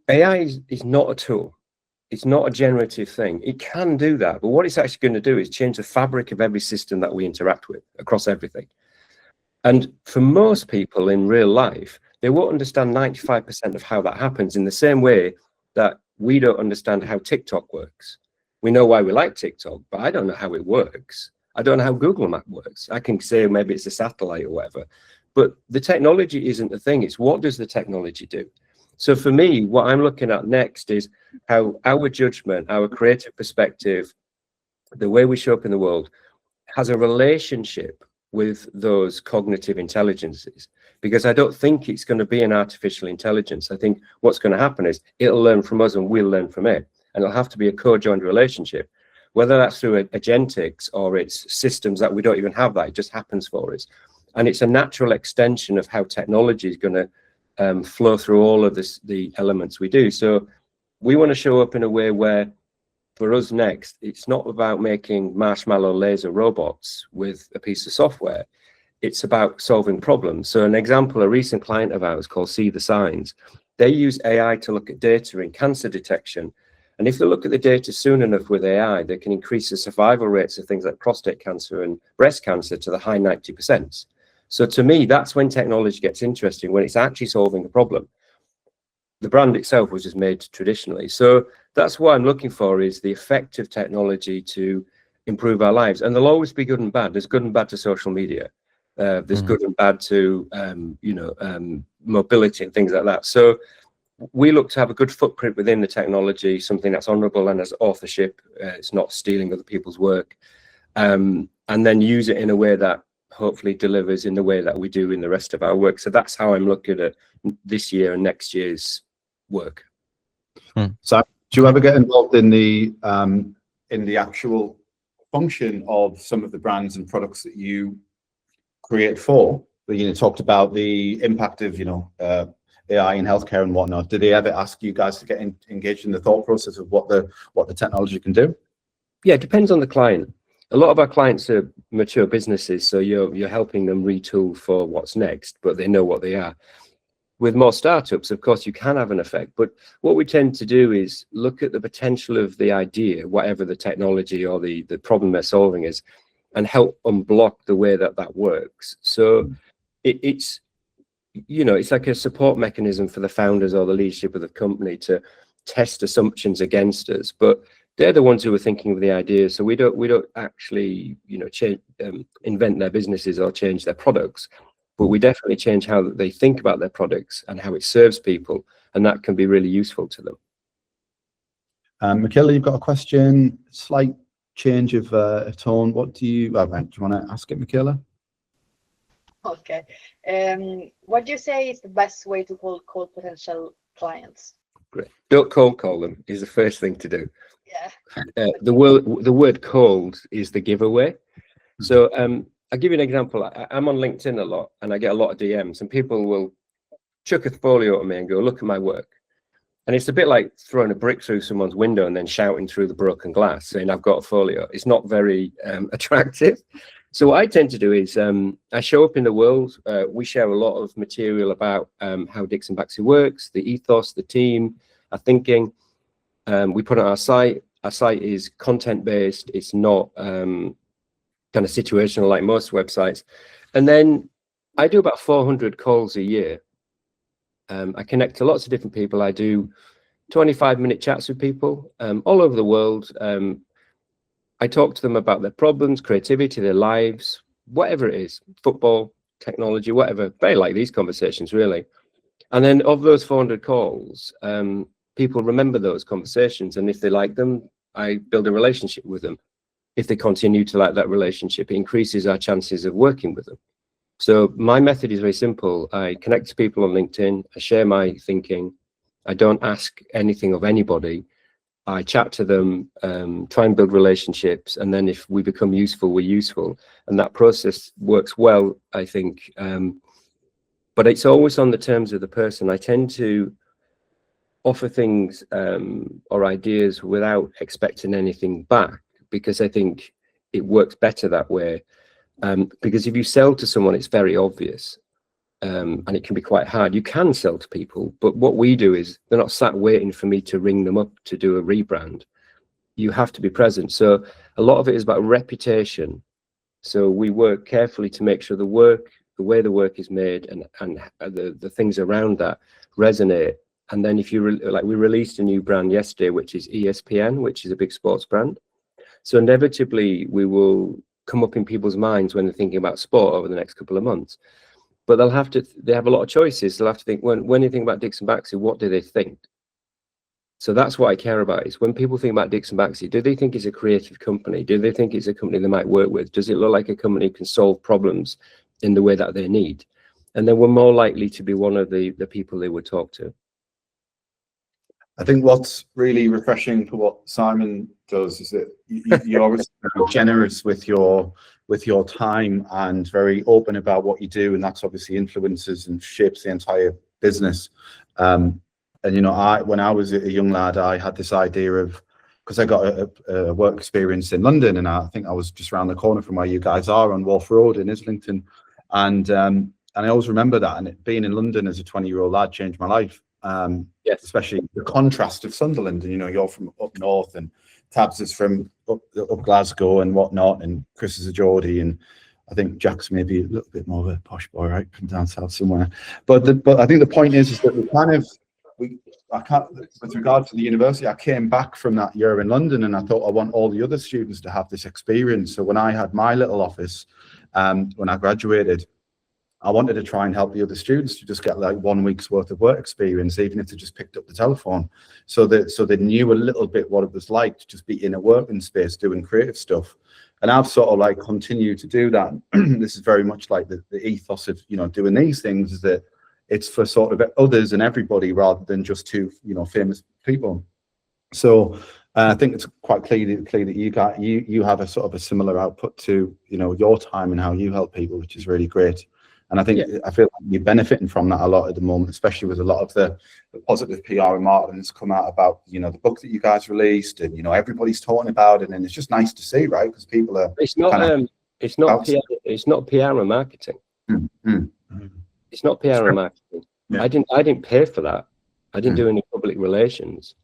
AI is not a tool. It's not a generative thing. It can do that, but what it's actually going to do is change the fabric of every system that we interact with across everything. And for most people in real life, they won't understand 95% of how that happens, in the same way that we don't understand how TikTok works. We know why we like TikTok, but I don't know how it works. I don't know how Google Map works. I can say maybe it's a satellite or whatever. But the technology isn't the thing. It's what does the technology do? So for me, what I'm looking at next is how our judgment, our creative perspective, the way we show up in the world has a relationship with those cognitive intelligences. Because I don't think it's going to be an artificial intelligence. I think what's going to happen is it'll learn from us and we'll learn from it. And it'll have to be a co-joined relationship, whether that's through agentics or it's systems that we don't even have, that it just happens for us. And it's a natural extension of how technology is going to flow through all of the elements we do. So we want to show up in a way where, for us next, it's not about making marshmallow laser robots with a piece of software. It's about solving problems. So an example, a recent client of ours called See the Signs, they use AI to look at data in cancer detection. And if they look at the data soon enough with AI, they can increase the survival rates of things like prostate cancer and breast cancer to the high 90%. So to me, that's when technology gets interesting, when it's actually solving a problem. the brand itself was just made traditionally. So that's what I'm looking for, is the effect of technology to improve our lives. And there'll always be good and bad. There's good and bad to social media. There's good and bad to, mobility and things like that. So we look to have a good footprint within the technology, something that's honorable and has authorship. It's not stealing other people's work. And then use it in a way that hopefully delivers in the way that we do in the rest of our work. So that's how I'm looking at this year and next year's work. So do you ever get involved in the actual function of some of the brands and products that you create for? You talked about the impact of AI in healthcare and whatnot. Did they ever ask you guys to get engaged in the thought process of what the technology can do? Yeah, it depends on the client. A lot of our clients are mature businesses, so you're helping them retool for what's next, but they know what they are. With more startups, of course, you can have an effect, but what we tend to do is look at the potential of the idea, whatever the technology or the problem they're solving is, and help unblock the way that works. So it's like a support mechanism for the founders or the leadership of the company to test assumptions against us, but they're the ones who are thinking of the ideas. So we don't actually, change, invent their businesses or change their products, but we definitely change how they think about their products and how it serves people, and that can be really useful to them. Michaela, you've got a question, slight change of tone. What do you want to ask it, Michaela? Okay. What do you say is the best way to call potential clients? Great. Don't cold call them is the first thing to do. Yeah. The word cold is the giveaway. So I'll give you an example. I'm on LinkedIn a lot and I get a lot of DMs, and people will chuck a folio at me and go, look at my work. And it's a bit like throwing a brick through someone's window and then shouting through the broken glass saying, I've got a folio. It's not very attractive. So what I tend to do is I show up in the world. We share a lot of material about how DixonBaxi works, the ethos, the team, our thinking. We put it on our site. Our site is content-based. It's not kind of situational like most websites. And then I do about 400 calls a year. I connect to lots of different people. I do 25-minute chats with people all over the world. I talk to them about their problems, creativity, their lives, whatever it is, football, technology, whatever. Very like these conversations, really. And then of those 400 calls, people remember those conversations. And if they like them, I build a relationship with them. If they continue to like that relationship, it increases our chances of working with them. So my method is very simple. I connect to people on LinkedIn. I share my thinking. I don't ask anything of anybody. I chat to them, try and build relationships. And then if we become useful, we're useful. And that process works well, I think. But it's always on the terms of the person. I tend to offer things or ideas without expecting anything back, because I think it works better that way. Because if you sell to someone, it's very obvious. And it can be quite hard. You can sell to people, but what we do is they're not sat waiting for me to ring them up to do a rebrand. You have to be present. So a lot of it is about reputation. So we work carefully to make sure the way the work is made and the things around that resonate. And then if you like, we released a new brand yesterday, which is ESPN, which is a big sports brand. So inevitably we will come up in people's minds when they're thinking about sport over the next couple of months. But they have a lot of choices. They'll have to think, when they think about DixonBaxi, what do they think? So that's what I care about, is when people think about DixonBaxi, do they think it's a creative company? Do they think it's a company they might work with? Does it look like a company who can solve problems in the way that they need? And then we're more likely to be one of the people they would talk to. I think what's really refreshing for what Simon does is that you're always generous with your time and very open about what you do, and that's obviously influences and shapes the entire business. And when I was a young lad, I had this idea of, because I got a work experience in London, and I think I was just around the corner from where you guys are on Wharf Road in Islington, and I always remember that, and being in London as a 20-year-old lad changed my life. Yes. Especially the contrast of Sunderland, and you're from up north, and Tabs is from up Glasgow and whatnot, and Chris is a Geordie, and I think Jack's maybe a little bit more of a posh boy, right, from down south somewhere. But I think the point is that I can't, with regard to the university, I came back from that year in London and I thought I want all the other students to have this experience. So when I had my little office, when I graduated, I wanted to try and help the other students to just get like 1 week's worth of work experience, even if they just picked up the telephone, so they knew a little bit what it was like to just be in a working space doing creative stuff. And I've sort of like continued to do that. This is very much like the ethos of, you know, doing these things, is that it's for sort of others and everybody rather than just two, you know, famous people. So I think it's quite clear that you have a sort of a similar output to, you know, your time and how you help people, which is really great. And I think I feel like you're benefiting from that a lot at the moment, especially with a lot of the positive PR and marketing that's come out about, you know, the book that you guys released, and, you know, everybody's talking about it, and it's just nice to see, right? Because people are. It's not PR. It's not PR and marketing. It's not PR and marketing. Yeah. I didn't pay for that. I didn't do any public relations.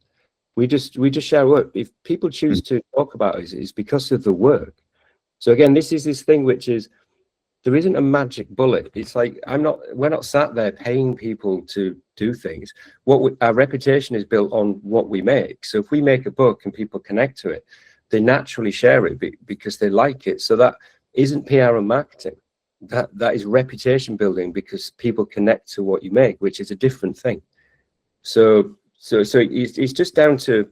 We just share work. If people choose to talk about it, it's because of the work. So again, this is this thing which is, there isn't a magic bullet. It's like we're not sat there paying people to do things. Our reputation is built on what we make. So if we make a book and people connect to it, they naturally share it because they like it. So that isn't PR and marketing. That is reputation building because people connect to what you make, which is a different thing. So it's just down to,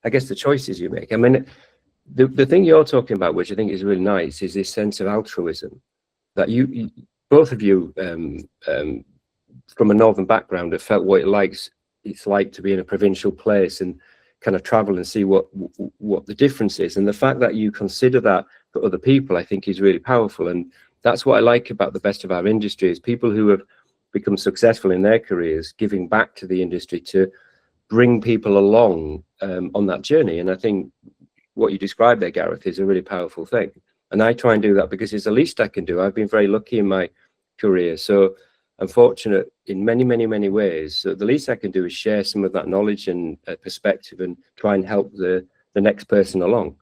I guess, the choices you make. I mean, the thing you're talking about, which I think is really nice, is this sense of altruism that you both of you from a northern background have felt what it's like to be in a provincial place and kind of travel and see what the difference is. And the fact that you consider that for other people, I think, is really powerful. And that's what I like about the best of our industry, is people who have become successful in their careers giving back to the industry to bring people along on that journey. And I think what you described there, Gareth, is a really powerful thing. And I try and do that because it's the least I can do. I've been very lucky in my career. So I'm fortunate in many, many, many ways. So the least I can do is share some of that knowledge and perspective and try and help the next person along.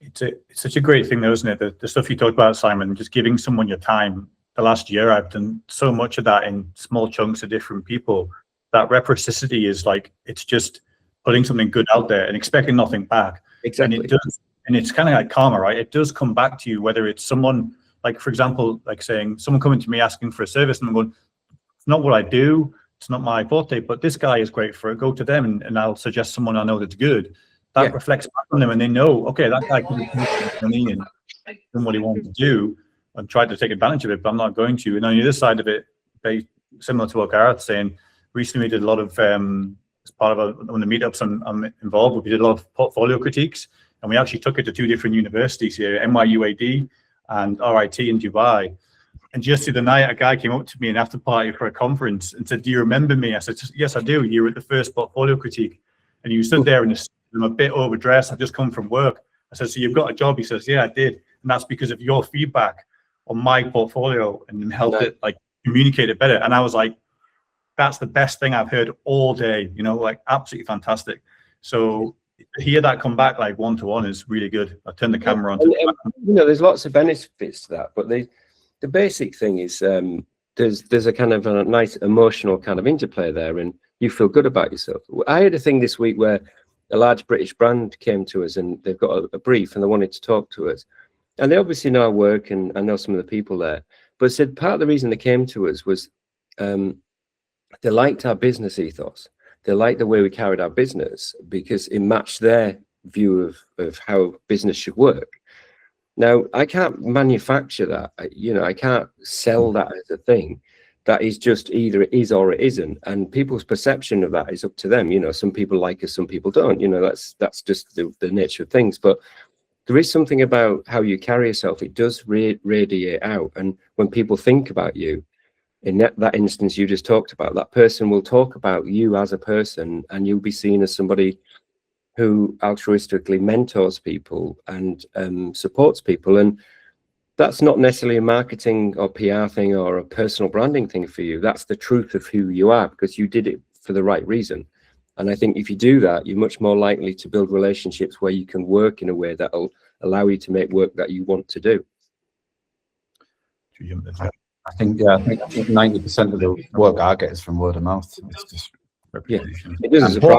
It's such a great thing though, isn't it? The stuff you talked about, Simon, just giving someone your time. The last year, I've done so much of that in small chunks of different people. That reciprocity is like, it's just putting something good out there and expecting nothing back. Exactly. And it does. And it's kind of like karma, right? It does come back to you, whether it's someone, like, for example, like saying someone coming to me asking for a service and I'm going, it's not what I do, it's not my forte, but this guy is great for it, go to them and I'll suggest someone I know that's good. That reflects back on them and they know, okay, that guy can do me and done what he wanted to do and tried to take advantage of it, but I'm not going to. And on the other side of it, very similar to what Gareth's saying, recently we did a lot of, as part of one of the meetups I'm involved with, we did a lot of portfolio critiques. And we actually took it to 2 different universities here, NYUAD and RIT in Dubai. And just the other night, a guy came up to me and after party for a conference and said, "Do you remember me?" I said, "Yes, I do. You were at the first portfolio critique." And you stood there and I'm a bit overdressed. I've just come from work. I said, "So you've got a job?" He says, "Yeah, I did." And that's because of your feedback on my portfolio and helped it like communicate it better. And I was like, that's the best thing I've heard all day, you know, like absolutely fantastic. So to hear that come back like one-to-one is really good. I turned the camera on. You know, there's lots of benefits to that, but the basic thing is there's a kind of a nice emotional kind of interplay there, and you feel good about yourself. I had a thing this week where a large British brand came to us and they've got a brief and they wanted to talk to us, and they obviously know our work and I know some of the people there, but said part of the reason they came to us was they liked our business ethos. They liked the way we carried our business because it matched their view of how business should work. Now, I can't manufacture that. I can't sell that as a thing. That is just either it is or it isn't. And people's perception of that is up to them. You know, some people like us, some people don't. You know, that's just the nature of things. But there is something about how you carry yourself. It does radiate out. And when people think about you, in that instance you just talked about, that person will talk about you as a person, and you'll be seen as somebody who altruistically mentors people and supports people. And that's not necessarily a marketing or PR thing or a personal branding thing for you. That's the truth of who you are because you did it for the right reason. And I think if you do that, you're much more likely to build relationships where you can work in a way that'll allow you to make work that you want to do. I think 90% of the work I get is from word of mouth. It's just reputation. It doesn't And Paul-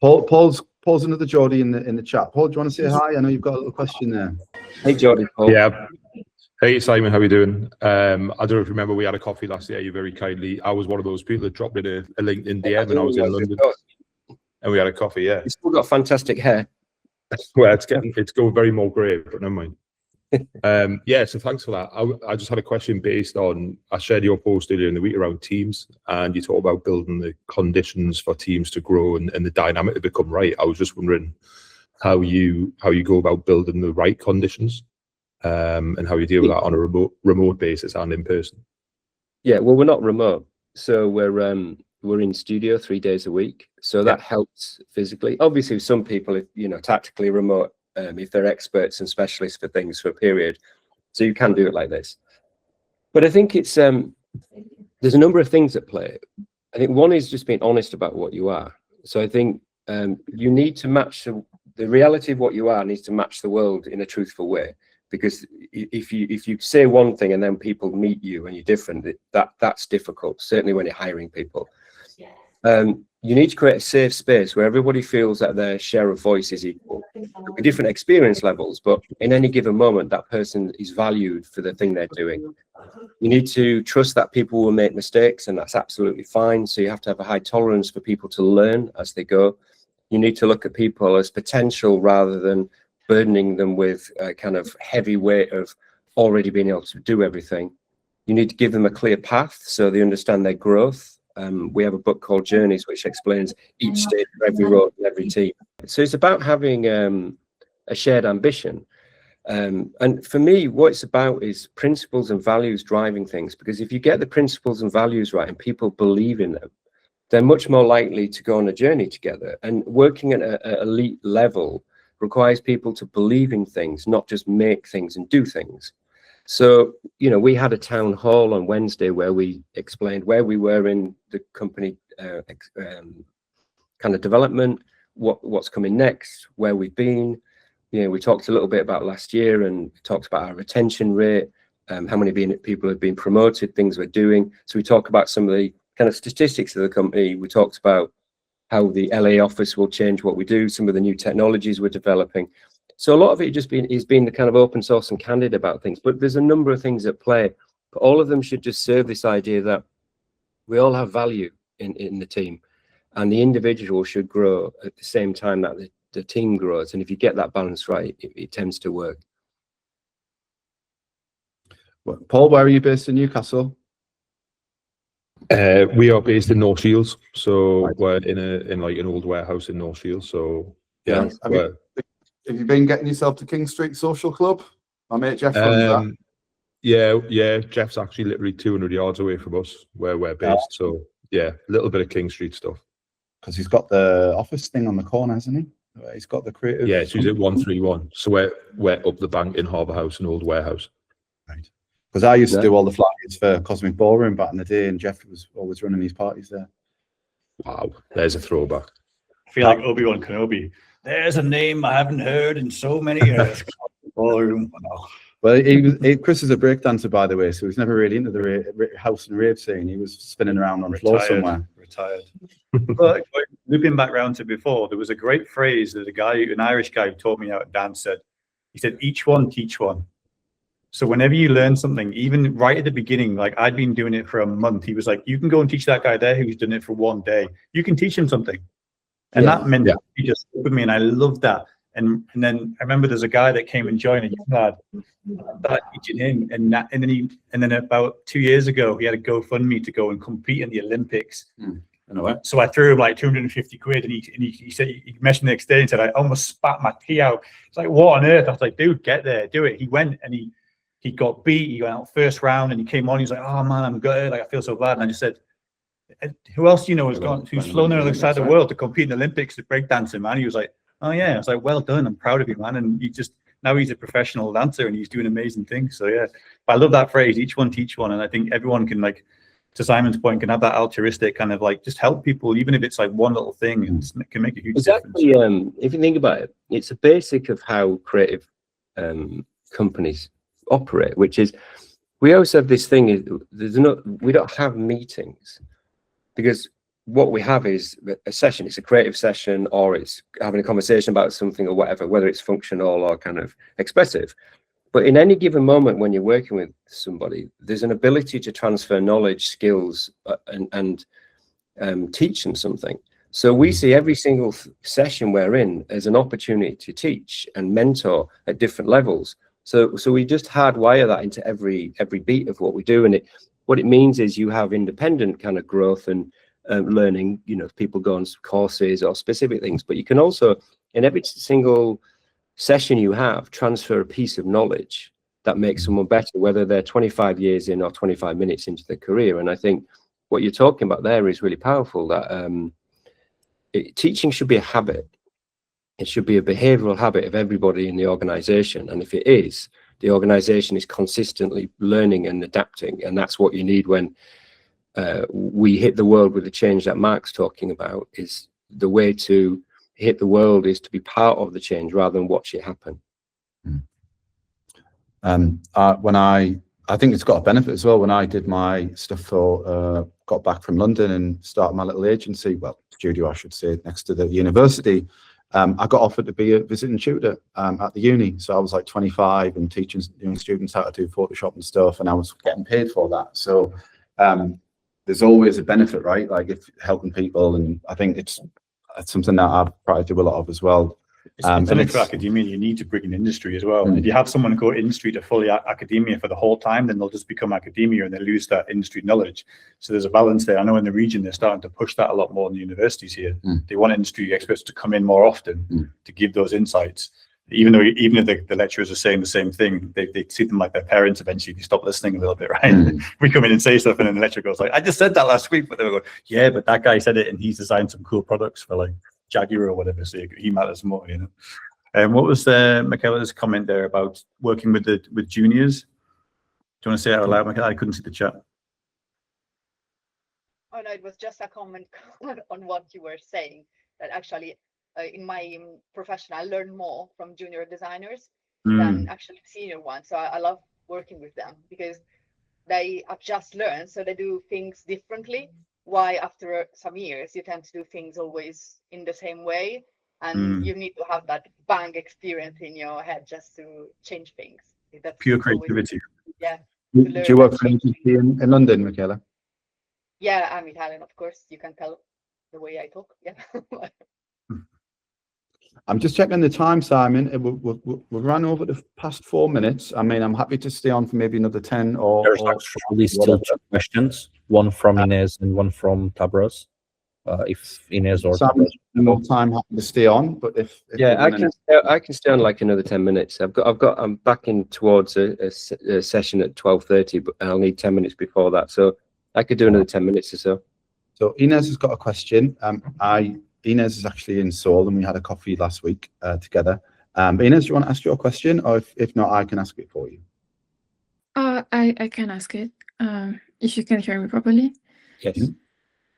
surprise. Paul's another Geordie in the chat. Paul, do you want to say hi? I know you've got a little question there. Hey, Jordan. Paul. Yeah. Hey, Simon, how are you doing? I don't know if you remember, we had a coffee last year. You very kindly. I was one of those people that dropped in a LinkedIn DM and I was in London. And we had a coffee, yeah. You've still got fantastic hair. Well, it's going very more grey, but never mind. Yeah, so thanks for that. I just had a question based on, I shared your post earlier in the week around teams, and you talk about building the conditions for teams to grow and the dynamic to become right. I was just wondering how you go about building the right conditions, and how you deal with that on a remote basis and in person. Yeah, well, we're not remote, so we're in studio 3 days a week, so that helps physically. Obviously, some people, tactically remote, if they're experts and specialists for things for a period, so you can do it like this. But I think it's there's a number of things at play. I think one is just being honest about what you are. So I think you need to match the reality of what you are needs to match the world in a truthful way. Because if you say one thing and then people meet you and you're different, that's difficult. Certainly when you're hiring people. You need to create a safe space where everybody feels that their share of voice is equal. There'll be different experience levels, but in any given moment, that person is valued for the thing they're doing. You need to trust that people will make mistakes, and that's absolutely fine. So you have to have a high tolerance for people to learn as they go. You need to look at people as potential rather than burdening them with a kind of heavy weight of already being able to do everything. You need to give them a clear path so they understand their growth. We have a book called Journeys, which explains each stage of every role in every team. So it's about having a shared ambition. And for me, what it's about is principles and values driving things. Because if you get the principles and values right and people believe in them, they're much more likely to go on a journey together. And working at an elite level requires people to believe in things, not just make things and do things. So, we had a town hall on Wednesday where we explained where we were in the company kind of development, what's coming next, where we've been. We talked a little bit about last year and talked about our retention rate, how many people have been promoted, things we're doing. So we talk about some of the kind of statistics of the company. We talked about how the LA office will change what we do, some of the new technologies we're developing. So a lot of it just is being the kind of open source and candid about things, but there's a number of things at play. But all of them should just serve this idea that we all have value in the team, and the individual should grow at the same time that the team grows. And if you get that balance right, it tends to work. Well, Paul, where are you based in Newcastle? We are based in North Shields, so we're in like an old warehouse in North Shields. So yeah. Have you been getting yourself to King Street Social Club? My mate Jeff runs that. Yeah. Jeff's actually literally 200 yards away from us where we're based. So yeah, a little bit of King Street stuff. Because he's got the office thing on the corner, hasn't he? He's got the creative. Yeah, so he's at 131. So we're up the bank in Harbour House, an old warehouse. Right. Because I used to do all the flyers for Cosmic Ballroom back in the day, and Jeff was always running these parties there. Wow, there's a throwback. I feel like Obi-Wan Kenobi. There's a name I haven't heard in so many years. Ballroom. Oh. Well, Chris is a breakdancer, by the way, so he's never really into the house and rave scene. He was spinning around on the floor somewhere. Retired. But looping back around to before, there was a great phrase that an Irish guy who taught me how to dance said. He said, "Each one, teach one." So whenever you learn something, even right at the beginning, like I'd been doing it for a month, he was like, "You can go and teach that guy there who's done it for one day. You can teach him something." And that meant he just stuck with me, and I loved that. And then I remember there's a guy that came and joined, a young lad, started teaching him, and then about 2 years ago, he had a GoFundMe to go and compete in the Olympics. So I threw him like 250 quid, and he said, he messaged me the next day and said, "I almost spat my tea out." It's like, what on earth? I was like, "Dude, get there, do it." He went and he got beat. He went out first round, and he came on. He's like, "Oh man, I'm good. Like I feel so bad." And I just said, "Who else do you know who's flown on the other side of the world to compete in the Olympics at breakdancing, man?" He was like, "Oh yeah." I was like, "Well done. I'm proud of you, man." And now he's a professional dancer and he's doing amazing things. So yeah, but I love that phrase, "Each one, teach one." And I think everyone can, like, to Simon's point, can have that altruistic kind of like just help people, even if it's like one little thing, and it can make a huge difference. If you think about it, it's a basic of how creative companies operate, which is we always have this thing, we don't have meetings because what we have is a session. It's a creative session, or it's having a conversation about something or whatever, whether it's functional or kind of expressive. But in any given moment when you're working with somebody, there's an ability to transfer knowledge, skills, and teach them something. So we see every single session we're in as an opportunity to teach and mentor at different levels. So we just hardwire that into every beat of what we do. And what it means is you have independent kind of growth and learning, you know, people go on courses or specific things, but you can also, in every single session you have, transfer a piece of knowledge that makes someone better, whether they're 25 years in or 25 minutes into their career. And I think what you're talking about there is really powerful, that teaching should be a habit. It should be a behavioral habit of everybody in the organization. And if it is, the organization is consistently learning and adapting. And that's what you need when we hit the world with the change that Mark's talking about. Is the way to hit the world is to be part of the change rather than watch it happen. When I think it's got a benefit as well. When I did my stuff for, got back from London and started my little agency, well, studio, I should say, next to the university, I got offered to be a visiting tutor at the uni. So I was like 25 and teaching young students how to do Photoshop and stuff, and I was getting paid for that. So there's always a benefit, right? Like if helping people, and I think it's something that I probably do a lot of as well. It's something for academia. You need to bring in industry as well. If you have someone go industry to fully academia for the whole time, then they'll just become academia and they lose that industry knowledge. So there's a balance there. I know in the region they're starting to push that a lot more in the universities here. They want industry experts to come in more often to give those insights. Even if the lecturers are saying the same thing, they see them like their parents eventually. They stop listening a little bit, right? We come in and say stuff, and then the lecturer goes like, "I just said that last week," but they go, "Yeah, but that guy said it, and he's designed some cool products for like Jaguar or whatever, so he matters more," you know. And what was Michaela's comment there about working with juniors? Do you want to say it out loud, Michaela? I couldn't see the chat. Oh no, it was just a comment on what you were saying, that actually in my profession I learn more from junior designers than actually senior ones. So I love working with them because they have just learned, so they do things differently. Why after some years you tend to do things always in the same way, and you need to have that bang experience in your head just to change things. That's pure creativity. Yeah. Do you work for an agency in London, Michaela? Yeah, I'm Italian, of course. You can tell the way I talk. Yeah. I'm just checking the time, Simon. We've run over the past 4 minutes. I mean, I'm happy to stay on for maybe another 10 or. There's actually still 2 questions, one from Inez and one from Tabros. If Inez or Simon, more time, happy to stay on. But if yeah, I can stay on like another 10 minutes. I'm back in towards a session at 12:30, but I'll need 10 minutes before that, so I could do another 10 minutes or so. So Inez has got a question. Inez is actually in Seoul, and we had a coffee last week together. Inez, do you want to ask your question, or if not, I can ask it for you? I can ask it, if you can hear me properly. Yes.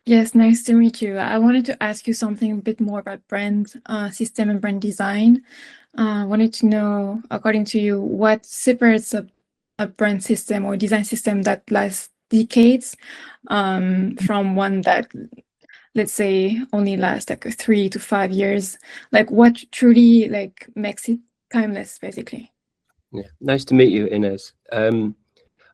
Yes, nice to meet you. I wanted to ask you something a bit more about brand system and brand design. I wanted to know, according to you, what separates a brand system or design system that lasts decades from one that, let's say, only lasts like 3 to 5 years. Like what truly like makes it timeless, basically. Yeah, nice to meet you, Inez.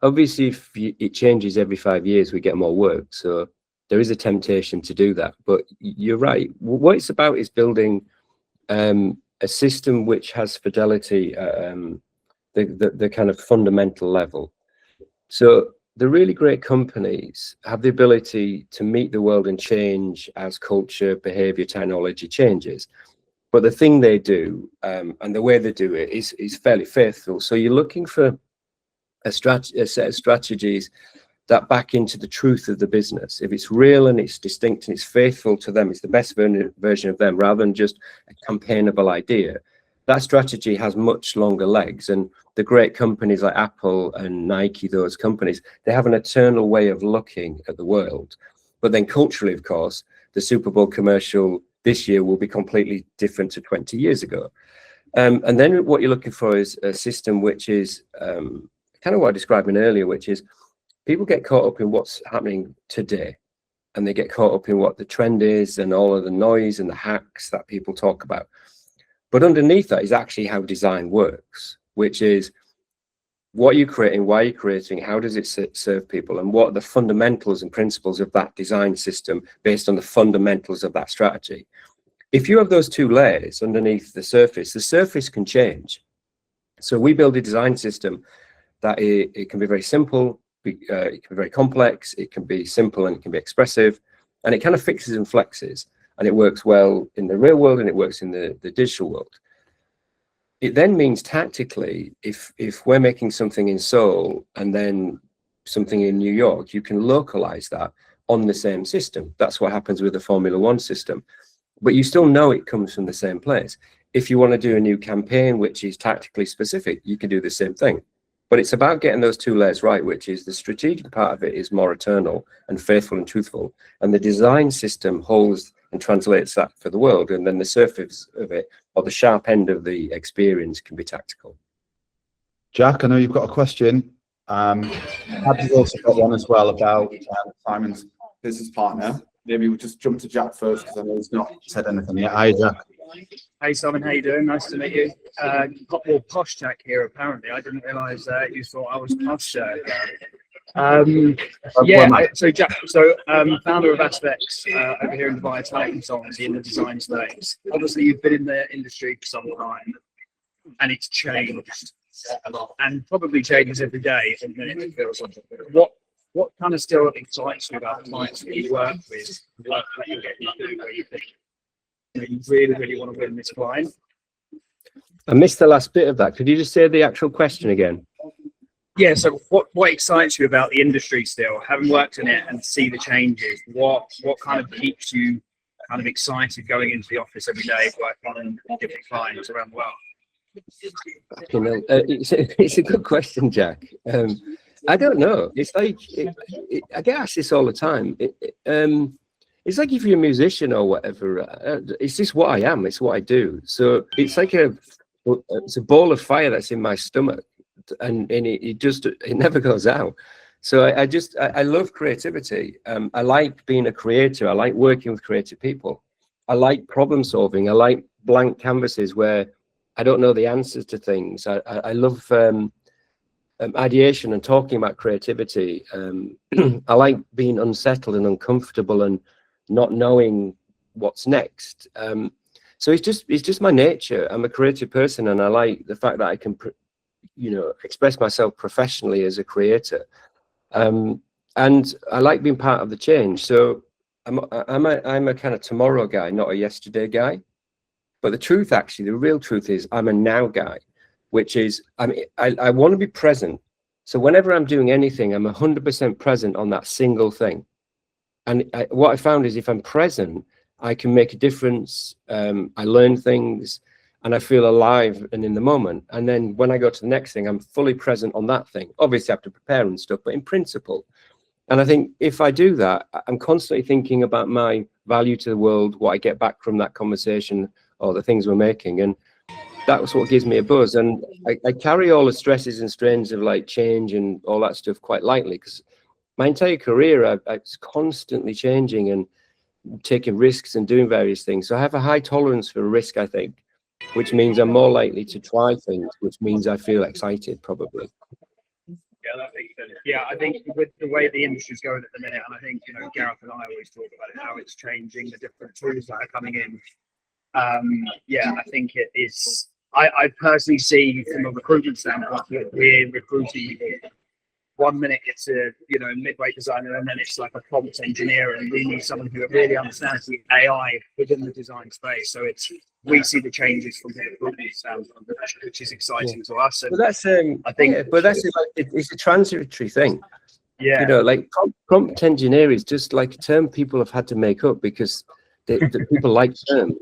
Obviously, if it changes every 5 years, we get more work, so there is a temptation to do that. But you're right. What it's about is building a system which has fidelity at the kind of fundamental level. So the really great companies have the ability to meet the world and change as culture, behavior, technology changes. But the thing they do and the way they do it is fairly faithful. So you're looking for a set of strategies that back into the truth of the business. If it's real and it's distinct and it's faithful to them, it's the best version of them rather than just a campaignable idea. That strategy has much longer legs, and the great companies like Apple and Nike, those companies, they have an eternal way of looking at the world. But then culturally, of course, the Super Bowl commercial this year will be completely different to 20 years ago. And then what you're looking for is a system which is kind of what I described earlier, which is people get caught up in what's happening today. and they get caught up in what the trend is and all of the noise and the hacks that people talk about. But underneath that is actually how design works, which is what you're creating, why you're creating, how does it serve people, and what are the fundamentals and principles of that design system based on the fundamentals of that strategy. If you have those two layers underneath the surface can change. So we build a design system that it can be very simple, it can be very complex, it can be simple, and it can be expressive, and it kind of fixes and flexes, and it works well in the real world and it works in the digital world. It then means tactically, if we're making something in Seoul and then something in New York, you can localize that on the same system. That's what happens with the Formula One system. But you still know it comes from the same place. If you want to do a new campaign, which is tactically specific, you can do the same thing. But it's about getting those two layers right, which is the strategic part of it is more eternal and faithful and truthful. And the design system holds and translates that for the world. And then the surface of it, or the sharp end of the experience, can be tactical. Jack, I know you've got a question. Abby's also got one as well about Simon's business partner. Maybe we'll just jump to Jack first because I know he's not said anything yet. Hi, Jack. Hey Simon, how you doing? Nice to meet you. Got more posh Jack here apparently. I didn't realise you thought I was posh Jack. So Jack, founder of Aspects over here in Dubai, talent consultancy in the design space. Obviously, you've been in the industry for some time, and it's changed a lot, and probably changes every day. It feels like. What kind of still excites you about the clients that you work with, the work that you get to do, where you think you really want to win this client? I missed the last bit of that. Could you just say the actual question again? Yeah, so what excites you about the industry still, having worked in it and see the changes? What kind of keeps you kind of excited going into the office every day, working on different clients around the world? It's a good question, Jack. I don't know. It's like I get asked this all the time. It's like if you're a musician or whatever. It's just what I am. It's what I do. So it's like it's a ball of fire that's in my stomach, and it never goes out. So I love creativity. I like being a creator. I like working with creative people. I like problem solving. I like blank canvases where I don't know the answers to things. I love ideation and talking about creativity. I like being unsettled and uncomfortable and not knowing what's next. So it's just my nature. I'm a creative person, and I like the fact that I can, express myself professionally as a creator. And I like being part of the change. So I'm a kind of tomorrow guy, not a yesterday guy. But the real truth is I'm a now guy, which is I want to be present. So whenever I'm doing anything, I'm 100% present on that single thing. And what I found is if I'm present, I can make a difference. I learn things and I feel alive and in the moment. And then when I go to the next thing, I'm fully present on that thing. Obviously, I have to prepare and stuff, but in principle. And I think if I do that, I'm constantly thinking about my value to the world, what I get back from that conversation or the things we're making. And that's what gives me a buzz. And I carry all the stresses and strains of like change and all that stuff quite lightly, because my entire career, I was constantly changing and taking risks and doing various things. So I have a high tolerance for risk, I think, which means I'm more likely to try things, which means I feel excited probably. Yeah, that makes sense. Yeah, I think with the way the industry's going at the minute, and I think, Gareth and I always talk about it, how it's changing, the different tools that are coming in. I think it is. I personally see from a recruitment standpoint that we're recruiting. 1 minute it's a midway designer, and then it's like a prompt engineer, and we need someone who really understands the AI within the design space. So we see the changes from the recruitment standpoint, which is exciting to us. And but that's I think, it's a transitory thing. Yeah, like prompt engineer is just like a term people have had to make up because the people like terms.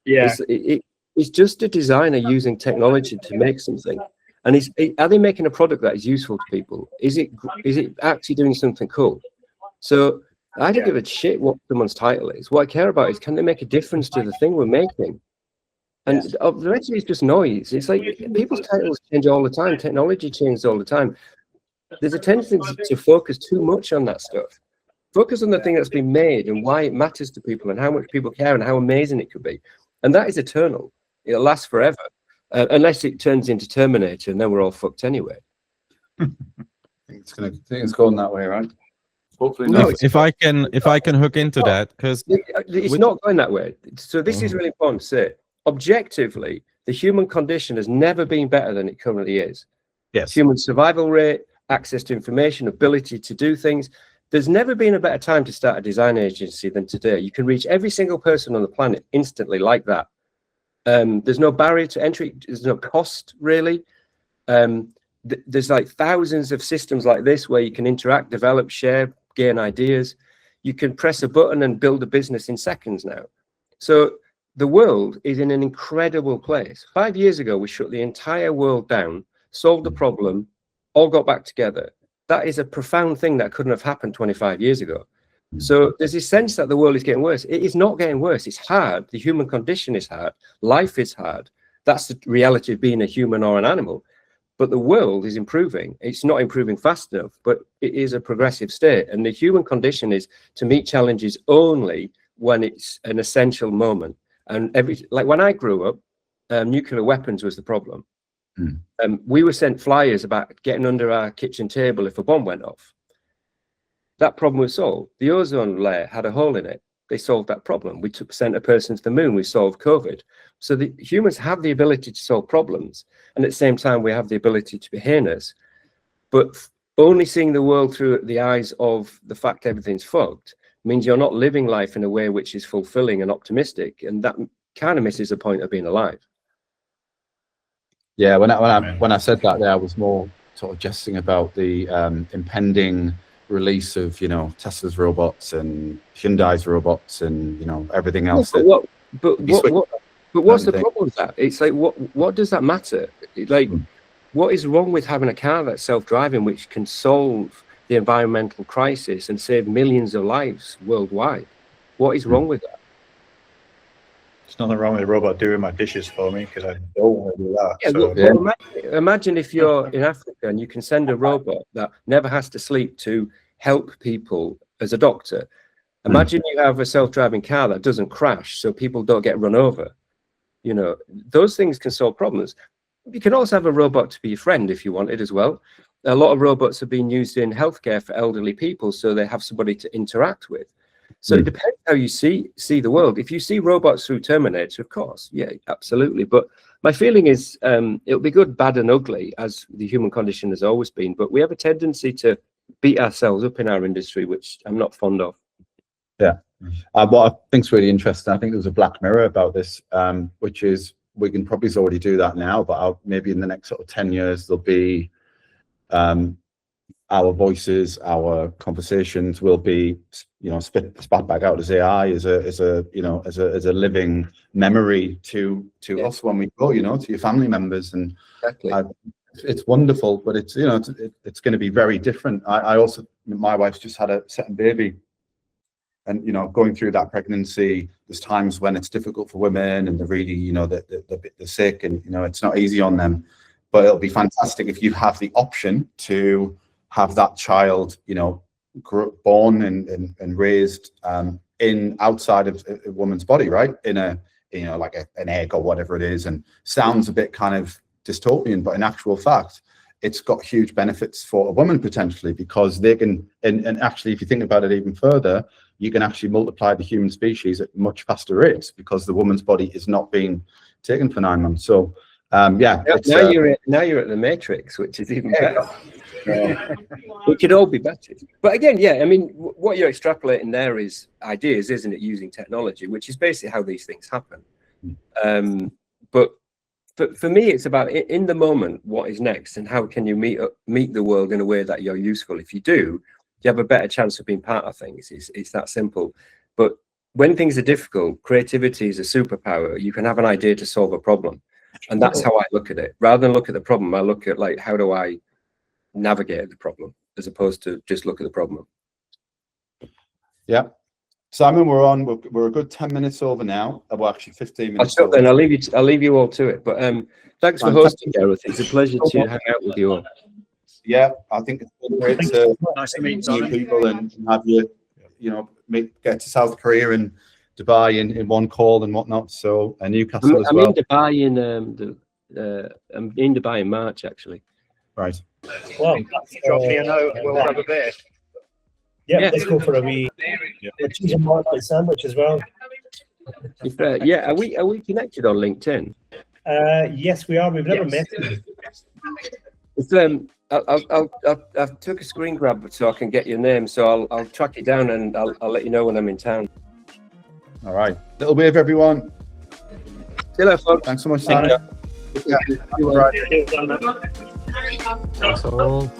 Yeah, it's just a designer using technology to make something. And are they making a product that is useful to people? Is it actually doing something cool? So I don't give a shit what someone's title is. What I care about is, can they make a difference to the thing we're making? And the rest of it is just noise. It's like people's titles change all the time. Technology changes all the time. There's a tendency to focus too much on that stuff. Focus on the thing that's been made and why it matters to people and how much people care and how amazing it could be. And that is eternal. It'll last forever, unless it turns into Terminator, and then we're all fucked anyway. I think it's going that way, right? Hopefully No, not. If I can hook into that, because It's not going that way. So this is really important to say. Objectively, the human condition has never been better than it currently is. Yes. Human survival rate, access to information, ability to do things. There's never been a better time to start a design agency than today. You can reach every single person on the planet instantly like that. There's no barrier to entry. There's no cost, really. There's like thousands of systems like this where you can interact, develop, share, gain ideas. You can press a button and build a business in seconds now. So the world is in an incredible place. 5 years ago, we shut the entire world down, solved the problem, all got back together. That is a profound thing that couldn't have happened 25 years ago. So there's this sense that the world is getting worse. It is not getting worse. It's hard. The human condition is hard. Life is hard. That's the reality of being a human or an animal. But the world is improving. It's not improving fast enough, but it is a progressive state. And the human condition is to meet challenges only when it's an essential moment. And like when I grew up, nuclear weapons was the problem. We were sent flyers about getting under our kitchen table if a bomb went off. That problem was solved. The ozone layer had a hole in it. They solved that problem. We sent a person to the moon. We solved COVID. So the humans have the ability to solve problems. And at the same time, we have the ability to be heinous. But only seeing the world through the eyes of the fact everything's fucked means you're not living life in a way which is fulfilling and optimistic. And that kind of misses the point of being alive. Yeah, when I said that there, I was more sort of jesting about the impending release of, you know, Tesla's robots and Hyundai's robots and, you know, everything else. But what's the problem with that? It's like, what does that matter? Like, what is wrong with having a car that's self-driving, which can solve the environmental crisis and save millions of lives worldwide? What is wrong with that? There's nothing wrong with a robot doing my dishes for me because I don't want to do that. Yeah, So. well, imagine if you're in Africa and you can send a robot that never has to sleep to help people as a doctor. Imagine you have a self-driving car that doesn't crash so people don't get run over. You know, those things can solve problems. You can also have a robot to be your friend if you want it as well. A lot of robots have been used in healthcare for elderly people so they have somebody to interact with. So it depends how you see the world. If you see robots through Terminator, of course, yeah, absolutely. But my feeling is it'll be good, bad, and ugly, as the human condition has always been. But we have a tendency to beat ourselves up in our industry, which I'm not fond of. Yeah. What I think is really interesting, I think there was a Black Mirror about this, which is we can probably already do that now, but maybe in the next sort of 10 years, there'll be our voices, our conversations will be, you know, spat back out as AI, as a living memory to us when we go, you know, to your family members, and Exactly. it's wonderful, but it's, you know, it's going to be very different. I also, my wife's just had a second baby, and, you know, going through that pregnancy, there's times when it's difficult for women and they're really, you know, they're sick, and, you know, it's not easy on them. But it'll be fantastic if you have the option to have that child, you know, born and raised in outside of a woman's body, right? In a, you know, like an egg or whatever it is, and sounds a bit kind of dystopian, but in actual fact, it's got huge benefits for a woman potentially, because they can, and actually, if you think about it even further, you can actually multiply the human species at much faster rates because the woman's body is not being taken for 9 months. So yeah. Now you're at the Matrix, which is even better. We could all be better. But again, yeah, I mean, what you're extrapolating there is ideas, isn't it, using technology, which is basically how these things happen. But for me, it's about in the moment, what is next, and how can you meet the world in a way that you're useful. If you do, you have a better chance of being part of things. It's that simple. But when things are difficult, creativity is a superpower. You can have an idea to solve a problem. And that's how I look at it. Rather than look at the problem, I look at, like, how do I navigate the problem, as opposed to just look at the problem. Yeah. Simon, we're a good 10 minutes over now. Well, actually 15 minutes. I'll stop then. I'll leave you all to it. But thanks for hosting, Gareth. It's a pleasure to hang out with you all. Yeah, I think it's been great to Nice to meet meet people and have you you know, get to South Korea and Dubai in one call and whatnot. So Newcastle as I'm well. in Dubai I'm in Dubai in March actually. Right. Well, Drop me a note. We'll have a beer. yeah, let's go for a wee a cheese and marmite sandwich as well. Yeah, are we connected on LinkedIn? Yes, we are. We've never Yes. met. It's, I took a screen grab so I can get your name, so I'll track it down and I'll let you know when I'm in town. All right. Little wave, everyone. See you later, folks. Thanks so much, Thank Simon. Yeah. All right. That's all.